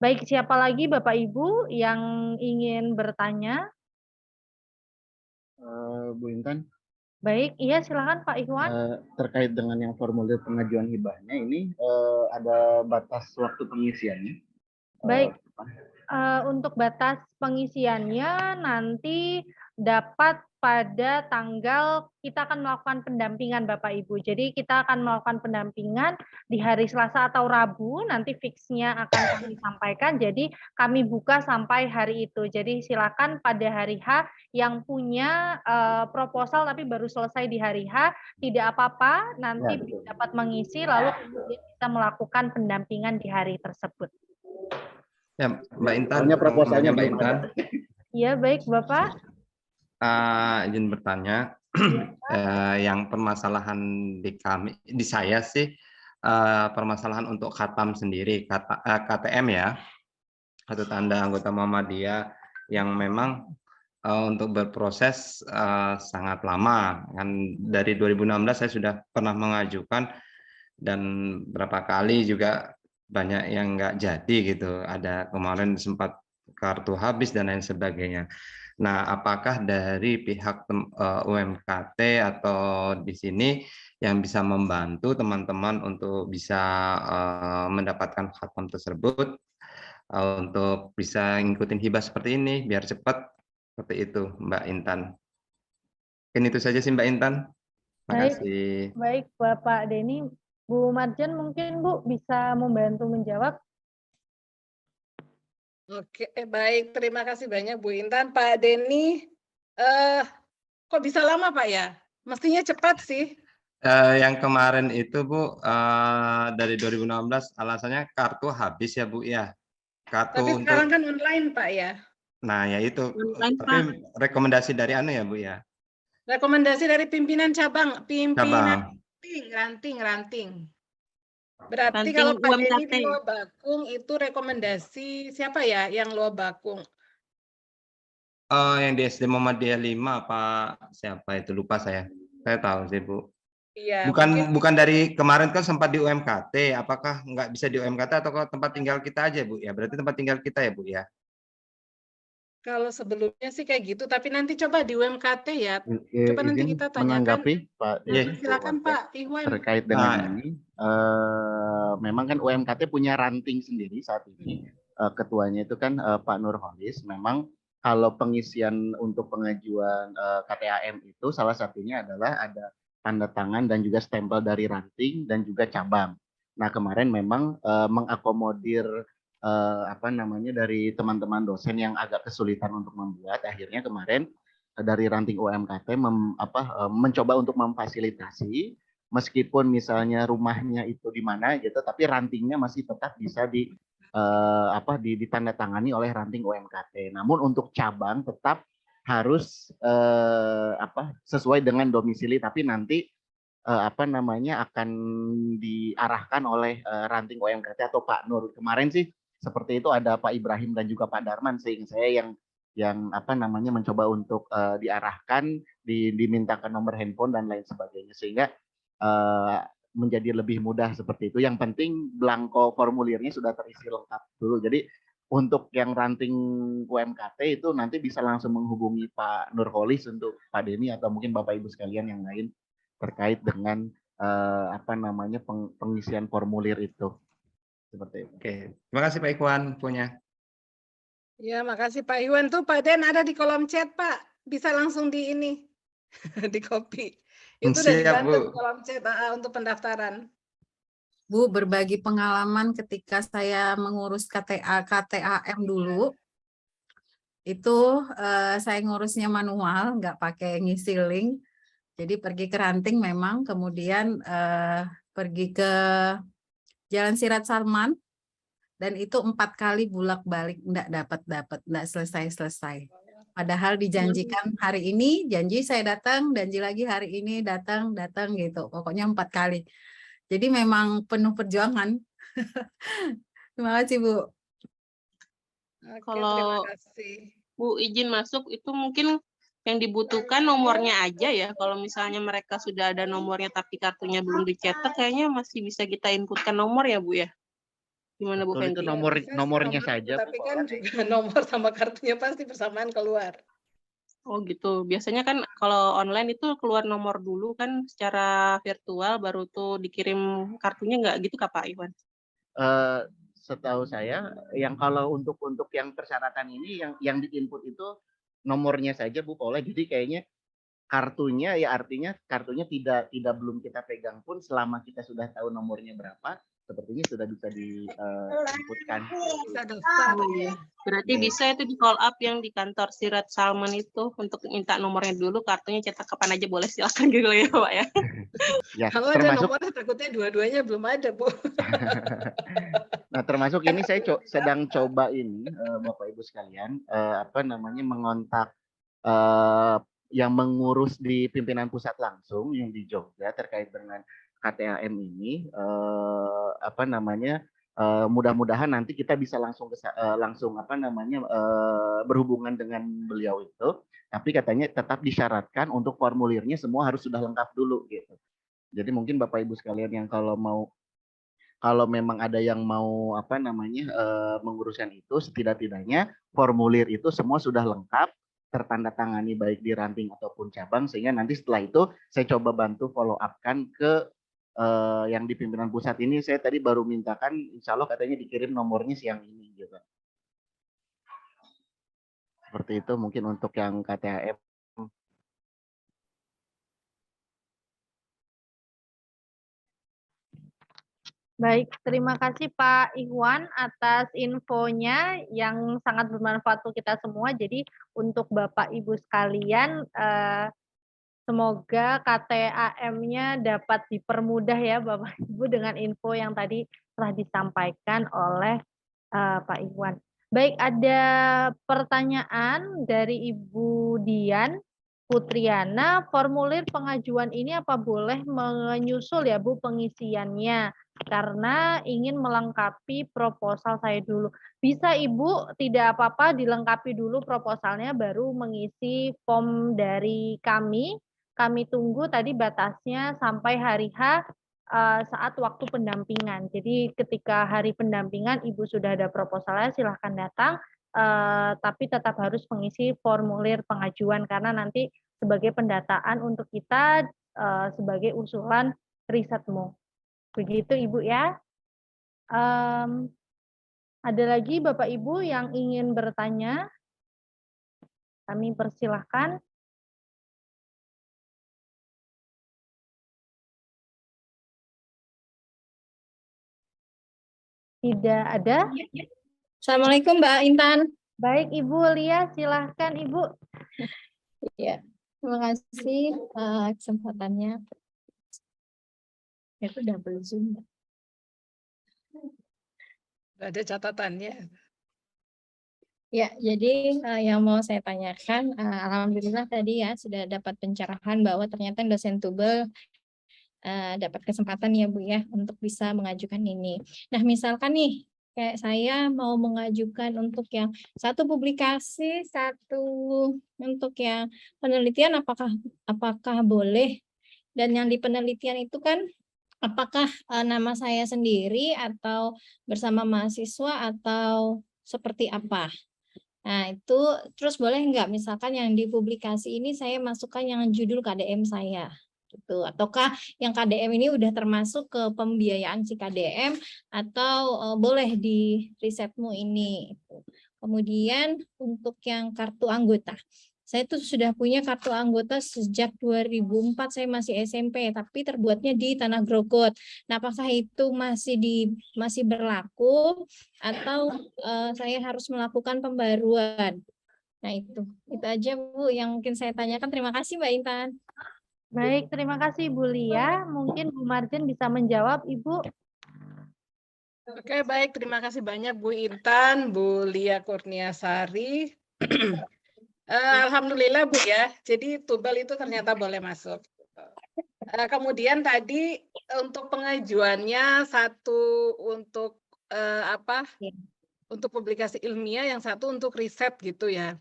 Baik, siapa lagi Bapak Ibu yang ingin bertanya? Bu Intan. Baik, iya silakan Pak Ikhwan. Terkait dengan yang formulir pengajuan hibahnya ini ada batas waktu pengisiannya? Baik, untuk batas pengisiannya nanti dapat pada tanggal kita akan melakukan pendampingan Bapak Ibu. Jadi kita akan melakukan pendampingan di hari Selasa atau Rabu, nanti fixnya akan kami sampaikan. Jadi kami buka sampai hari itu. Jadi silakan pada hari H yang punya proposal tapi baru selesai di hari H, tidak apa-apa, nanti dapat mengisi lalu kemudian kita melakukan pendampingan di hari tersebut. Ya, Mbak Intan. Soalnya proposalnya Mbak Intan. Iya, baik Bapak. Izin bertanya, yang permasalahan di saya sih permasalahan untuk khatam sendiri, KTM ya, kartu tanda anggota Muhammadiyah yang memang untuk berproses sangat lama. Kan dari 2016 saya sudah pernah mengajukan dan berapa kali juga banyak yang nggak jadi gitu. Ada kemarin sempat kartu habis dan lain sebagainya. Nah, apakah dari pihak UMKT atau di sini yang bisa membantu teman-teman untuk bisa mendapatkan khatam tersebut untuk bisa ngikutin hibah seperti ini biar cepat seperti itu, Mbak Intan. Mungkin itu saja sih Mbak Intan. Terima kasih. Baik Bapak Denny. Bu Marjan mungkin Bu bisa membantu menjawab. Oke, baik. Terima kasih banyak Bu Intan. Pak Denny, kok bisa lama Pak ya? Mestinya cepat sih. Yang kemarin itu Bu, dari 2016 alasannya kartu habis ya Bu ya. kartu Tapi untuk sekarang kan online, Pak ya. nah ya itu Online, tapi Pak. rekomendasi dari anu ya Bu ya. Rekomendasi dari pimpinan cabang, pimpinan Cabang. ranting. Berarti Ranting kalau Pak Denny UMKT. di Luar Bakung itu rekomendasi siapa ya yang Luar Bakung? Yang di SD Muhammadiyah 5 Pak siapa itu lupa saya. Saya tahu sih Bu. Iya, mungkin Bukan dari kemarin kan sempat di UMKT. Apakah nggak bisa di UMKT atau ke tempat tinggal kita aja Bu ya? Berarti tempat tinggal kita ya Bu ya. kalau sebelumnya sih kayak gitu, tapi nanti coba di UMKT ya. Coba nanti Izin kita tanyakan. menanggapi Pak Iya. Denny, Bu Silakan Wansyah, Pak Iwan. terkait dengan Nah, ini. Memang kan UMKT punya ranting sendiri saat ini. Ketuanya itu kan Pak Nurholis. Memang kalau pengisian untuk pengajuan KTAM itu salah satunya adalah ada tanda tangan dan juga stempel dari ranting dan juga cabang. Nah kemarin memang mengakomodir apa namanya dari teman-teman dosen yang agak kesulitan untuk membuat, akhirnya kemarin dari ranting UMKT mencoba untuk memfasilitasi meskipun misalnya rumahnya itu di mana gitu, tapi rantingnya masih tetap bisa ditandatangani oleh ranting UMKT. Namun untuk cabang tetap harus sesuai dengan domisili, tapi nanti akan diarahkan oleh ranting UMKT atau Pak Nur. Kemarin sih seperti itu, ada Pak Ibrahim dan juga Pak Darman, sehingga saya yang mencoba untuk diarahkan, dimintakan nomor handphone dan lain sebagainya, sehingga menjadi lebih mudah seperti itu. Yang penting blanko formulirnya sudah terisi lengkap dulu. Jadi untuk yang ranting UMKT itu nanti bisa langsung menghubungi Pak Nurholis untuk Pak Denny atau mungkin Bapak Ibu sekalian yang lain terkait dengan pengisian formulir itu. Seperti itu. oke. Terima kasih Pak Iwan punya. Ya, makasih Pak Iwan. Tuh Pak Den ada di kolom chat, Pak. Bisa langsung di ini, di copy. Itu udah Siap, dibantu Bu. di kolom chat untuk pendaftaran. Bu, berbagi pengalaman ketika saya mengurus KTAM dulu, itu saya ngurusnya manual, nggak pakai ngisi link. Jadi pergi ke ranting memang, kemudian pergi ke Jalan Sirat Salman, dan itu 4 kali bulak-balik, nggak selesai-selesai. Padahal dijanjikan hari ini, janji saya datang, janji lagi hari ini datang gitu. Pokoknya 4 kali. Jadi memang penuh perjuangan. Terima kasih Bu. Oke, Kalau terima kasih. Bu izin masuk, itu mungkin yang dibutuhkan nomornya aja ya. Kalau misalnya mereka sudah ada nomornya tapi kartunya belum dicetak, kayaknya masih bisa kita inputkan nomor ya Bu ya. Gimana Bu Betul, itu Fenty? nomornya saja. Tapi kan juga nomor sama kartunya pasti bersamaan keluar. Oh gitu. Biasanya kan kalau online itu keluar nomor dulu kan secara virtual, baru tuh dikirim kartunya, nggak gitu Kak Pak Iwan? Setahu saya, yang kalau untuk yang persyaratan ini yang di-input itu nomornya saja Bu Paula. Jadi kayaknya kartunya ya artinya kartunya tidak belum kita pegang pun, selama kita sudah tahu nomornya berapa, sepertinya sudah bisa diinputkan. Bisa daftar. Oh iya. Berarti bisa itu di call up yang di kantor Sirat Salman itu untuk minta nomornya dulu, kartunya cetak kapan aja boleh, silakan gitu ya Pak ya. Ya, Kalau ada termasuk nomornya takutnya dua-duanya belum ada, Bu. nah, termasuk ini saya sedang coba ini Bapak Ibu sekalian mengontak yang mengurus di pimpinan pusat langsung yang di Jogja terkait dengan KTAM ini, mudah-mudahan nanti kita bisa langsung berhubungan dengan beliau itu, tapi katanya tetap disyaratkan untuk formulirnya semua harus sudah lengkap dulu gitu. Jadi mungkin Bapak Ibu sekalian yang kalau memang ada yang mau menguruskan itu, setidak-tidaknya formulir itu semua sudah lengkap, tertandatangani baik di ranting ataupun cabang, sehingga nanti setelah itu saya coba bantu follow up kan ke yang di pimpinan pusat ini. Saya tadi baru mintakan, insya Allah katanya dikirim nomornya siang ini gitu. Seperti itu mungkin untuk yang KTAM. Baik, terima kasih Pak Iwan atas infonya yang sangat bermanfaat untuk kita semua. Jadi untuk Bapak Ibu sekalian, semoga KTAM-nya dapat dipermudah ya Bapak Ibu dengan info yang tadi telah disampaikan oleh Pak Iwan. Baik, ada pertanyaan dari Ibu Dian Putriana. Formulir pengajuan ini apa boleh menyusul ya Bu pengisiannya? Karena ingin melengkapi proposal saya dulu. Bisa Ibu, tidak apa-apa dilengkapi dulu proposalnya baru mengisi form dari kami. Kami tunggu tadi batasnya sampai hari H saat waktu pendampingan. Jadi ketika hari pendampingan Ibu sudah ada proposalnya silahkan datang, tapi tetap harus mengisi formulir pengajuan karena nanti sebagai pendataan untuk kita sebagai usulan risetmu. Begitu Ibu ya. Ada lagi Bapak Ibu yang ingin bertanya? Kami persilahkan. Tidak ada? Assalamualaikum Mbak Intan. Baik Ibu Lia, silahkan Ibu. Ya, terima kasih kesempatannya. Itu double zoom. Ada catatannya. Ya, jadi yang mau saya tanyakan, alhamdulillah tadi ya sudah dapat pencerahan bahwa ternyata dosen tubel dapat kesempatan ya Bu ya untuk bisa mengajukan ini. Nah, misalkan nih kayak saya mau mengajukan untuk yang satu publikasi, satu untuk yang penelitian, apakah boleh? Dan yang di penelitian itu kan apakah nama saya sendiri atau bersama mahasiswa atau seperti apa? Nah, itu terus boleh nggak misalkan yang di publikasi ini saya masukkan yang judul KDM saya gitu, ataukah yang KDM ini udah termasuk ke pembiayaan si KDM atau boleh di risetmu ini. Kemudian untuk yang kartu anggota, saya tuh sudah punya kartu anggota sejak 2004, saya masih SMP, tapi terbuatnya di Tanah Grogot. Nah, apakah itu masih berlaku atau saya harus melakukan pembaruan? Nah, itu aja Bu yang mungkin saya tanyakan. Terima kasih Mbak Intan. Baik, terima kasih Ibu Lia. Mungkin Bu Marjen bisa menjawab, Ibu. Oke, baik. Terima kasih banyak Bu Intan, Bu Lia Kurniasari. Alhamdulillah Bu ya. Jadi tubel itu ternyata boleh masuk. Kemudian tadi untuk pengajuannya satu untuk untuk publikasi ilmiah, yang satu untuk riset gitu ya.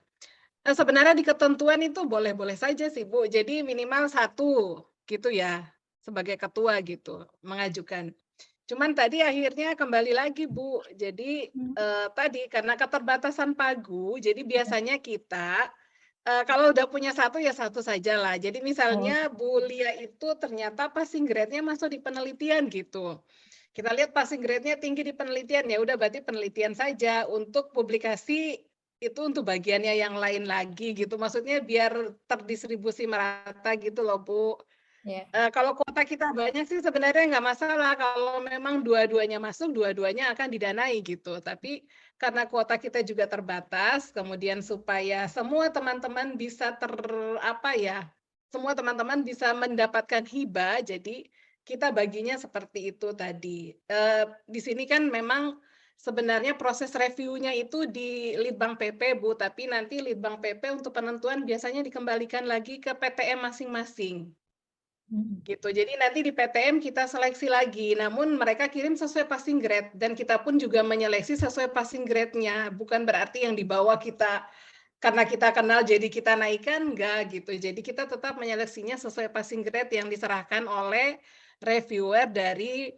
Sebenarnya di ketentuan itu boleh-boleh saja sih Bu. Jadi minimal satu gitu ya sebagai ketua gitu mengajukan. Cuman tadi akhirnya kembali lagi Bu. Jadi tadi karena keterbatasan pagu, jadi biasanya kita kalau udah punya satu ya satu saja lah. Jadi misalnya Bu Lia itu ternyata passing grade-nya masuk di penelitian gitu. Kita lihat passing grade-nya tinggi di penelitian, ya udah berarti penelitian saja. Untuk publikasi itu untuk bagiannya yang lain lagi gitu. Maksudnya biar terdistribusi merata gitu loh Bu. Yeah. Kalau kuota kita banyak sih sebenarnya nggak masalah. Kalau memang dua-duanya masuk, dua-duanya akan didanai gitu. Tapi karena kuota kita juga terbatas, kemudian supaya semua teman-teman bisa semua teman-teman bisa mendapatkan hibah, jadi kita baginya seperti itu tadi. Di sini kan memang sebenarnya proses reviewnya itu di Litbang PP Bu, tapi nanti Litbang PP untuk penentuan biasanya dikembalikan lagi ke PTM masing-masing. Gitu. Jadi nanti di PTM kita seleksi lagi, namun mereka kirim sesuai passing grade dan kita pun juga menyeleksi sesuai passing grade-nya. Bukan berarti yang di bawah kita karena kita kenal jadi kita naikkan, enggak gitu. Jadi kita tetap menyeleksinya sesuai passing grade yang diserahkan oleh reviewer dari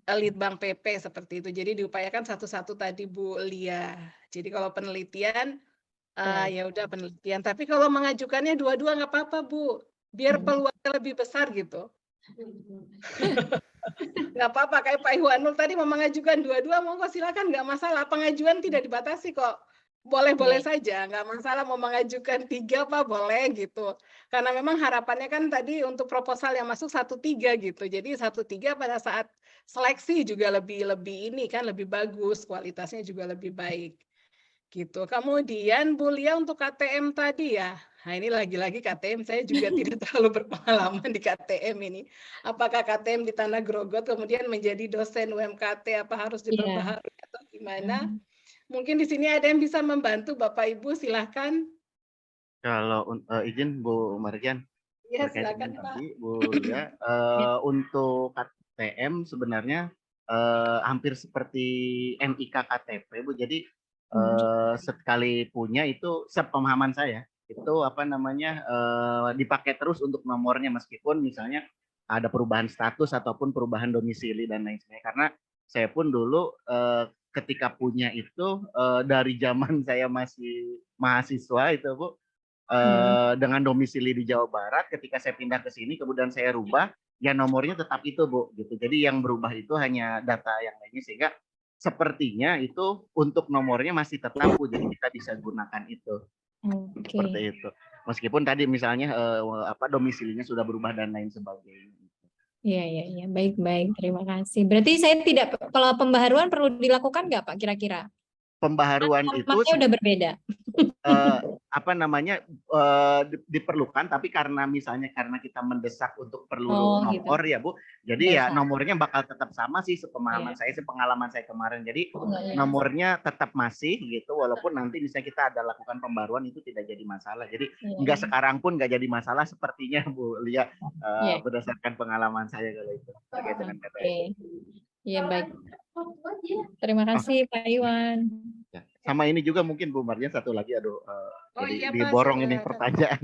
Litbang PP seperti itu. Jadi diupayakan satu-satu tadi Bu Lia. Jadi kalau penelitian ya udah penelitian. Tapi kalau mengajukannya dua-dua nggak apa-apa Bu. Biar peluangnya lebih besar gitu. Nggak apa-apa, kayak Pak Iwanul tadi mau mengajukan dua-dua, monggo silakan, nggak masalah. Pengajuan tidak dibatasi kok. Boleh-boleh saja, nggak masalah mau mengajukan 3 apa boleh gitu. Karena memang harapannya kan tadi untuk proposal yang masuk 1-3 gitu. Jadi 1-3 pada saat seleksi juga lebih ini kan lebih bagus, kualitasnya juga lebih baik. Gitu. Kemudian Bu Lia untuk KTM tadi ya. Nah ini lagi-lagi KTM saya juga tidak terlalu berpengalaman di KTM ini. Apakah KTM di Tanah Grogot kemudian menjadi dosen UMKT apa harus diperbaharui atau gimana? Mungkin di sini ada yang bisa membantu Bapak Ibu, silahkan. Kalau izin Bu Marjan Ya, terkait silakan dengan Pak. tadi Bu Lia, untuk KTM sebenarnya hampir seperti NIK KTP Bu. Jadi sekali punya itu sepemahaman saya itu apa namanya dipakai terus untuk nomornya meskipun misalnya ada perubahan status ataupun perubahan domisili dan lain sebagainya. Karena saya pun dulu ketika punya itu dari zaman saya masih mahasiswa itu Bu, dengan domisili di Jawa Barat, ketika saya pindah ke sini kemudian saya rubah, ya nomornya tetap itu Bu gitu. Jadi yang berubah itu hanya data yang lainnya, sehingga sepertinya itu untuk nomornya masih tetap Bu, jadi kita bisa gunakan itu. Seperti itu. Meskipun tadi misalnya domisilinya sudah berubah dan lain sebagainya. Iya. Baik. Terima kasih. Berarti saya tidak, kalau pembaharuan perlu dilakukan nggak Pak kira-kira? Pembaharuan itu Formatnya udah berbeda. diperlukan, tapi karena kita mendesak untuk perlu Gitu. nomor ya Bu, jadi ya nomornya bakal tetap sama sih sepemahaman saya, pengalaman saya kemarin. Jadi nomornya tetap masih gitu, walaupun nanti bisa kita ada lakukan pembaruan itu tidak jadi masalah. Jadi enggak sekarang pun enggak jadi masalah sepertinya Bu Lia, berdasarkan pengalaman saya kalau itu terkait dengan KTM. Iya baik. Terima kasih Pak Iwan. Ya. Sama ini juga mungkin Bu Marjan satu lagi, jadi iya, Pak, diborong ini silakan. pertanyaan.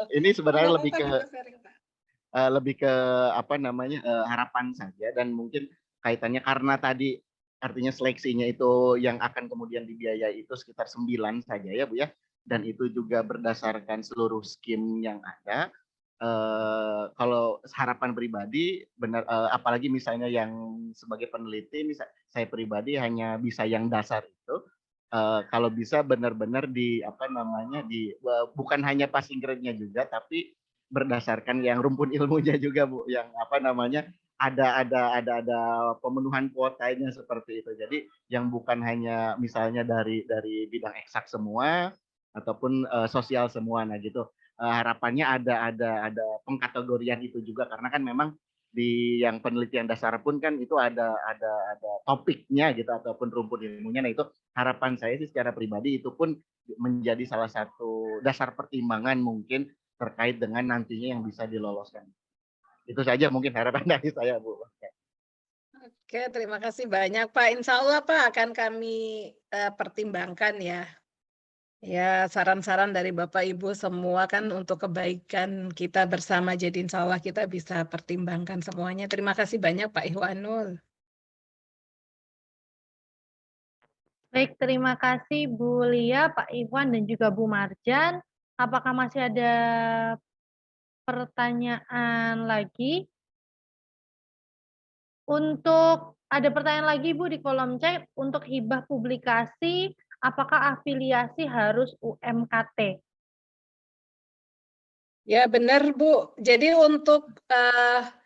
Ini sebenarnya lebih ke apa namanya harapan saja, dan mungkin kaitannya karena tadi artinya seleksinya itu yang akan kemudian dibiayai itu sekitar 9 saja ya Bu ya, dan itu juga berdasarkan seluruh skim yang ada. Kalau harapan pribadi benar, apalagi misalnya yang sebagai peneliti, saya pribadi hanya bisa yang dasar itu. Kalau bisa benar-benar bukan hanya passing grade-nya juga, tapi berdasarkan yang rumpun ilmunya juga Bu, yang ada pemenuhan kuotanya seperti itu. Jadi yang bukan hanya misalnya dari bidang eksak semua ataupun sosial semua, nah gitu. Harapannya ada pengkategorian itu juga, karena kan memang di yang penelitian dasar pun kan itu ada topiknya gitu ataupun rumpun ilmunya. Nah itu harapan saya sih secara pribadi itu pun menjadi salah satu dasar pertimbangan mungkin terkait dengan nantinya yang bisa diloloskan. Itu saja mungkin harapan dari saya Bu. Oke, terima kasih banyak Pak. Insya Allah Pak akan kami pertimbangkan ya. Ya, saran-saran dari Bapak Ibu semua kan untuk kebaikan kita bersama. Jadi insya Allah kita bisa pertimbangkan semuanya. Terima kasih banyak Pak Ihwanul. Baik, terima kasih Bu Lia, Pak Iwan, dan juga Bu Marjan. Apakah masih ada pertanyaan lagi? Untuk ada pertanyaan lagi Bu di kolom chat, untuk hibah publikasi, apakah afiliasi harus UMKT? Ya benar Bu. Jadi untuk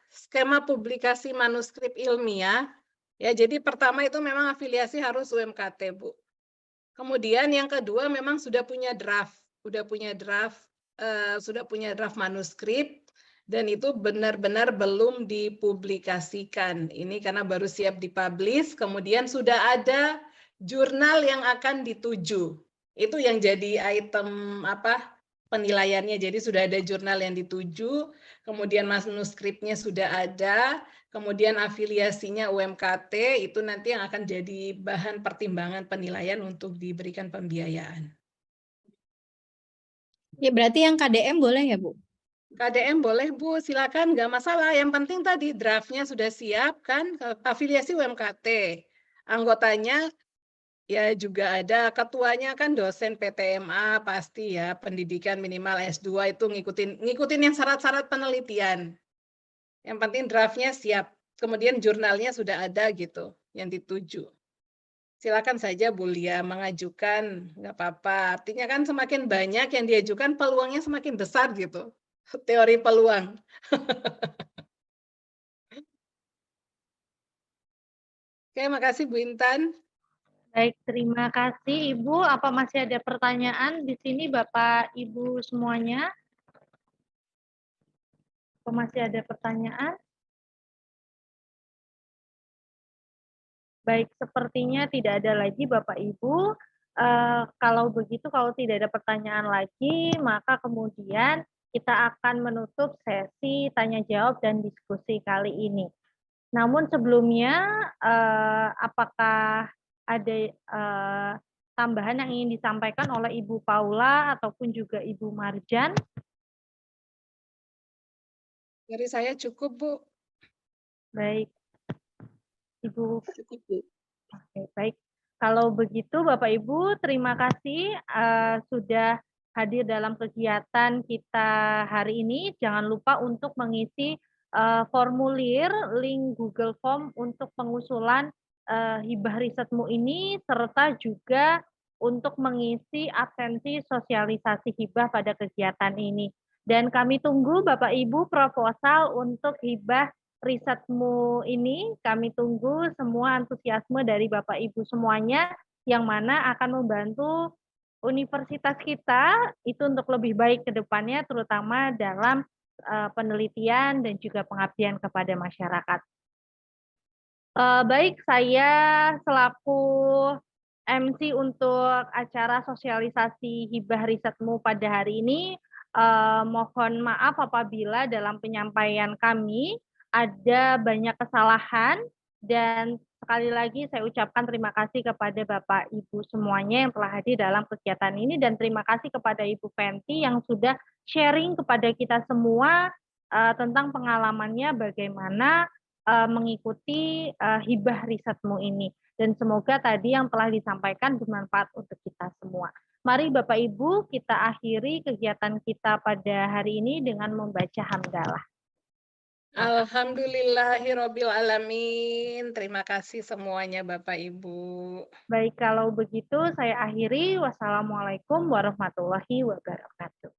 skema publikasi manuskrip ilmiah, ya jadi pertama itu memang afiliasi harus UMKT Bu. Kemudian yang kedua memang sudah punya draft manuskrip, dan itu benar-benar belum dipublikasikan. Ini karena baru siap dipublish, kemudian sudah ada jurnal yang akan dituju. Itu yang jadi item penilaiannya. Jadi sudah ada jurnal yang dituju, kemudian manuskripnya sudah ada, kemudian afiliasinya UMKT, itu nanti yang akan jadi bahan pertimbangan penilaian untuk diberikan pembiayaan. Ya berarti yang KDM boleh ya Bu? KDM boleh Bu, silakan, nggak masalah. Yang penting tadi draftnya sudah siap kan, afiliasi UMKT. Anggotanya ya juga ada, ketuanya kan dosen PTMA pasti ya, pendidikan minimal S2 itu ngikutin yang syarat-syarat penelitian. Yang penting draftnya siap, kemudian jurnalnya sudah ada gitu, yang dituju. Silakan saja Bu Lia mengajukan, nggak apa-apa. Artinya kan semakin banyak yang diajukan, peluangnya semakin besar gitu. Teori peluang. Oke, makasih Bu Intan. Baik, terima kasih Ibu. Apa masih ada pertanyaan di sini Bapak Ibu semuanya? Apa masih ada pertanyaan? Baik, sepertinya tidak ada lagi Bapak Ibu. Kalau begitu, kalau tidak ada pertanyaan lagi, maka kemudian kita akan menutup sesi tanya jawab dan diskusi kali ini. Namun sebelumnya, apakah ada tambahan yang ingin disampaikan oleh Ibu Paula ataupun juga Ibu Marjan? Dari saya cukup, Bu. Baik, Ibu. Cukup, Bu. Oke, baik. Kalau begitu, Bapak Ibu, terima kasih sudah hadir dalam kegiatan kita hari ini. Jangan lupa untuk mengisi formulir link Google Form untuk pengusulan hibah risetmu ini, serta juga untuk mengisi absensi sosialisasi hibah pada kegiatan ini. Dan kami tunggu Bapak Ibu proposal untuk hibah risetmu ini. Kami tunggu semua antusiasme dari Bapak Ibu semuanya yang mana akan membantu universitas kita itu untuk lebih baik ke depannya, terutama dalam penelitian dan juga pengabdian kepada masyarakat. Baik, saya selaku MC untuk acara sosialisasi hibah risetmu pada hari ini, mohon maaf apabila dalam penyampaian kami ada banyak kesalahan, dan sekali lagi saya ucapkan terima kasih kepada Bapak Ibu semuanya yang telah hadir dalam kegiatan ini, dan terima kasih kepada Ibu Fenty yang sudah sharing kepada kita semua tentang pengalamannya bagaimana mengikuti hibah risetmu ini. Dan semoga tadi yang telah disampaikan bermanfaat untuk kita semua. Mari Bapak Ibu kita akhiri kegiatan kita pada hari ini dengan membaca hamdalah. Alhamdulillahirabbil alamin. Terima kasih semuanya Bapak Ibu. Baik, kalau begitu saya akhiri. Wassalamualaikum warahmatullahi wabarakatuh.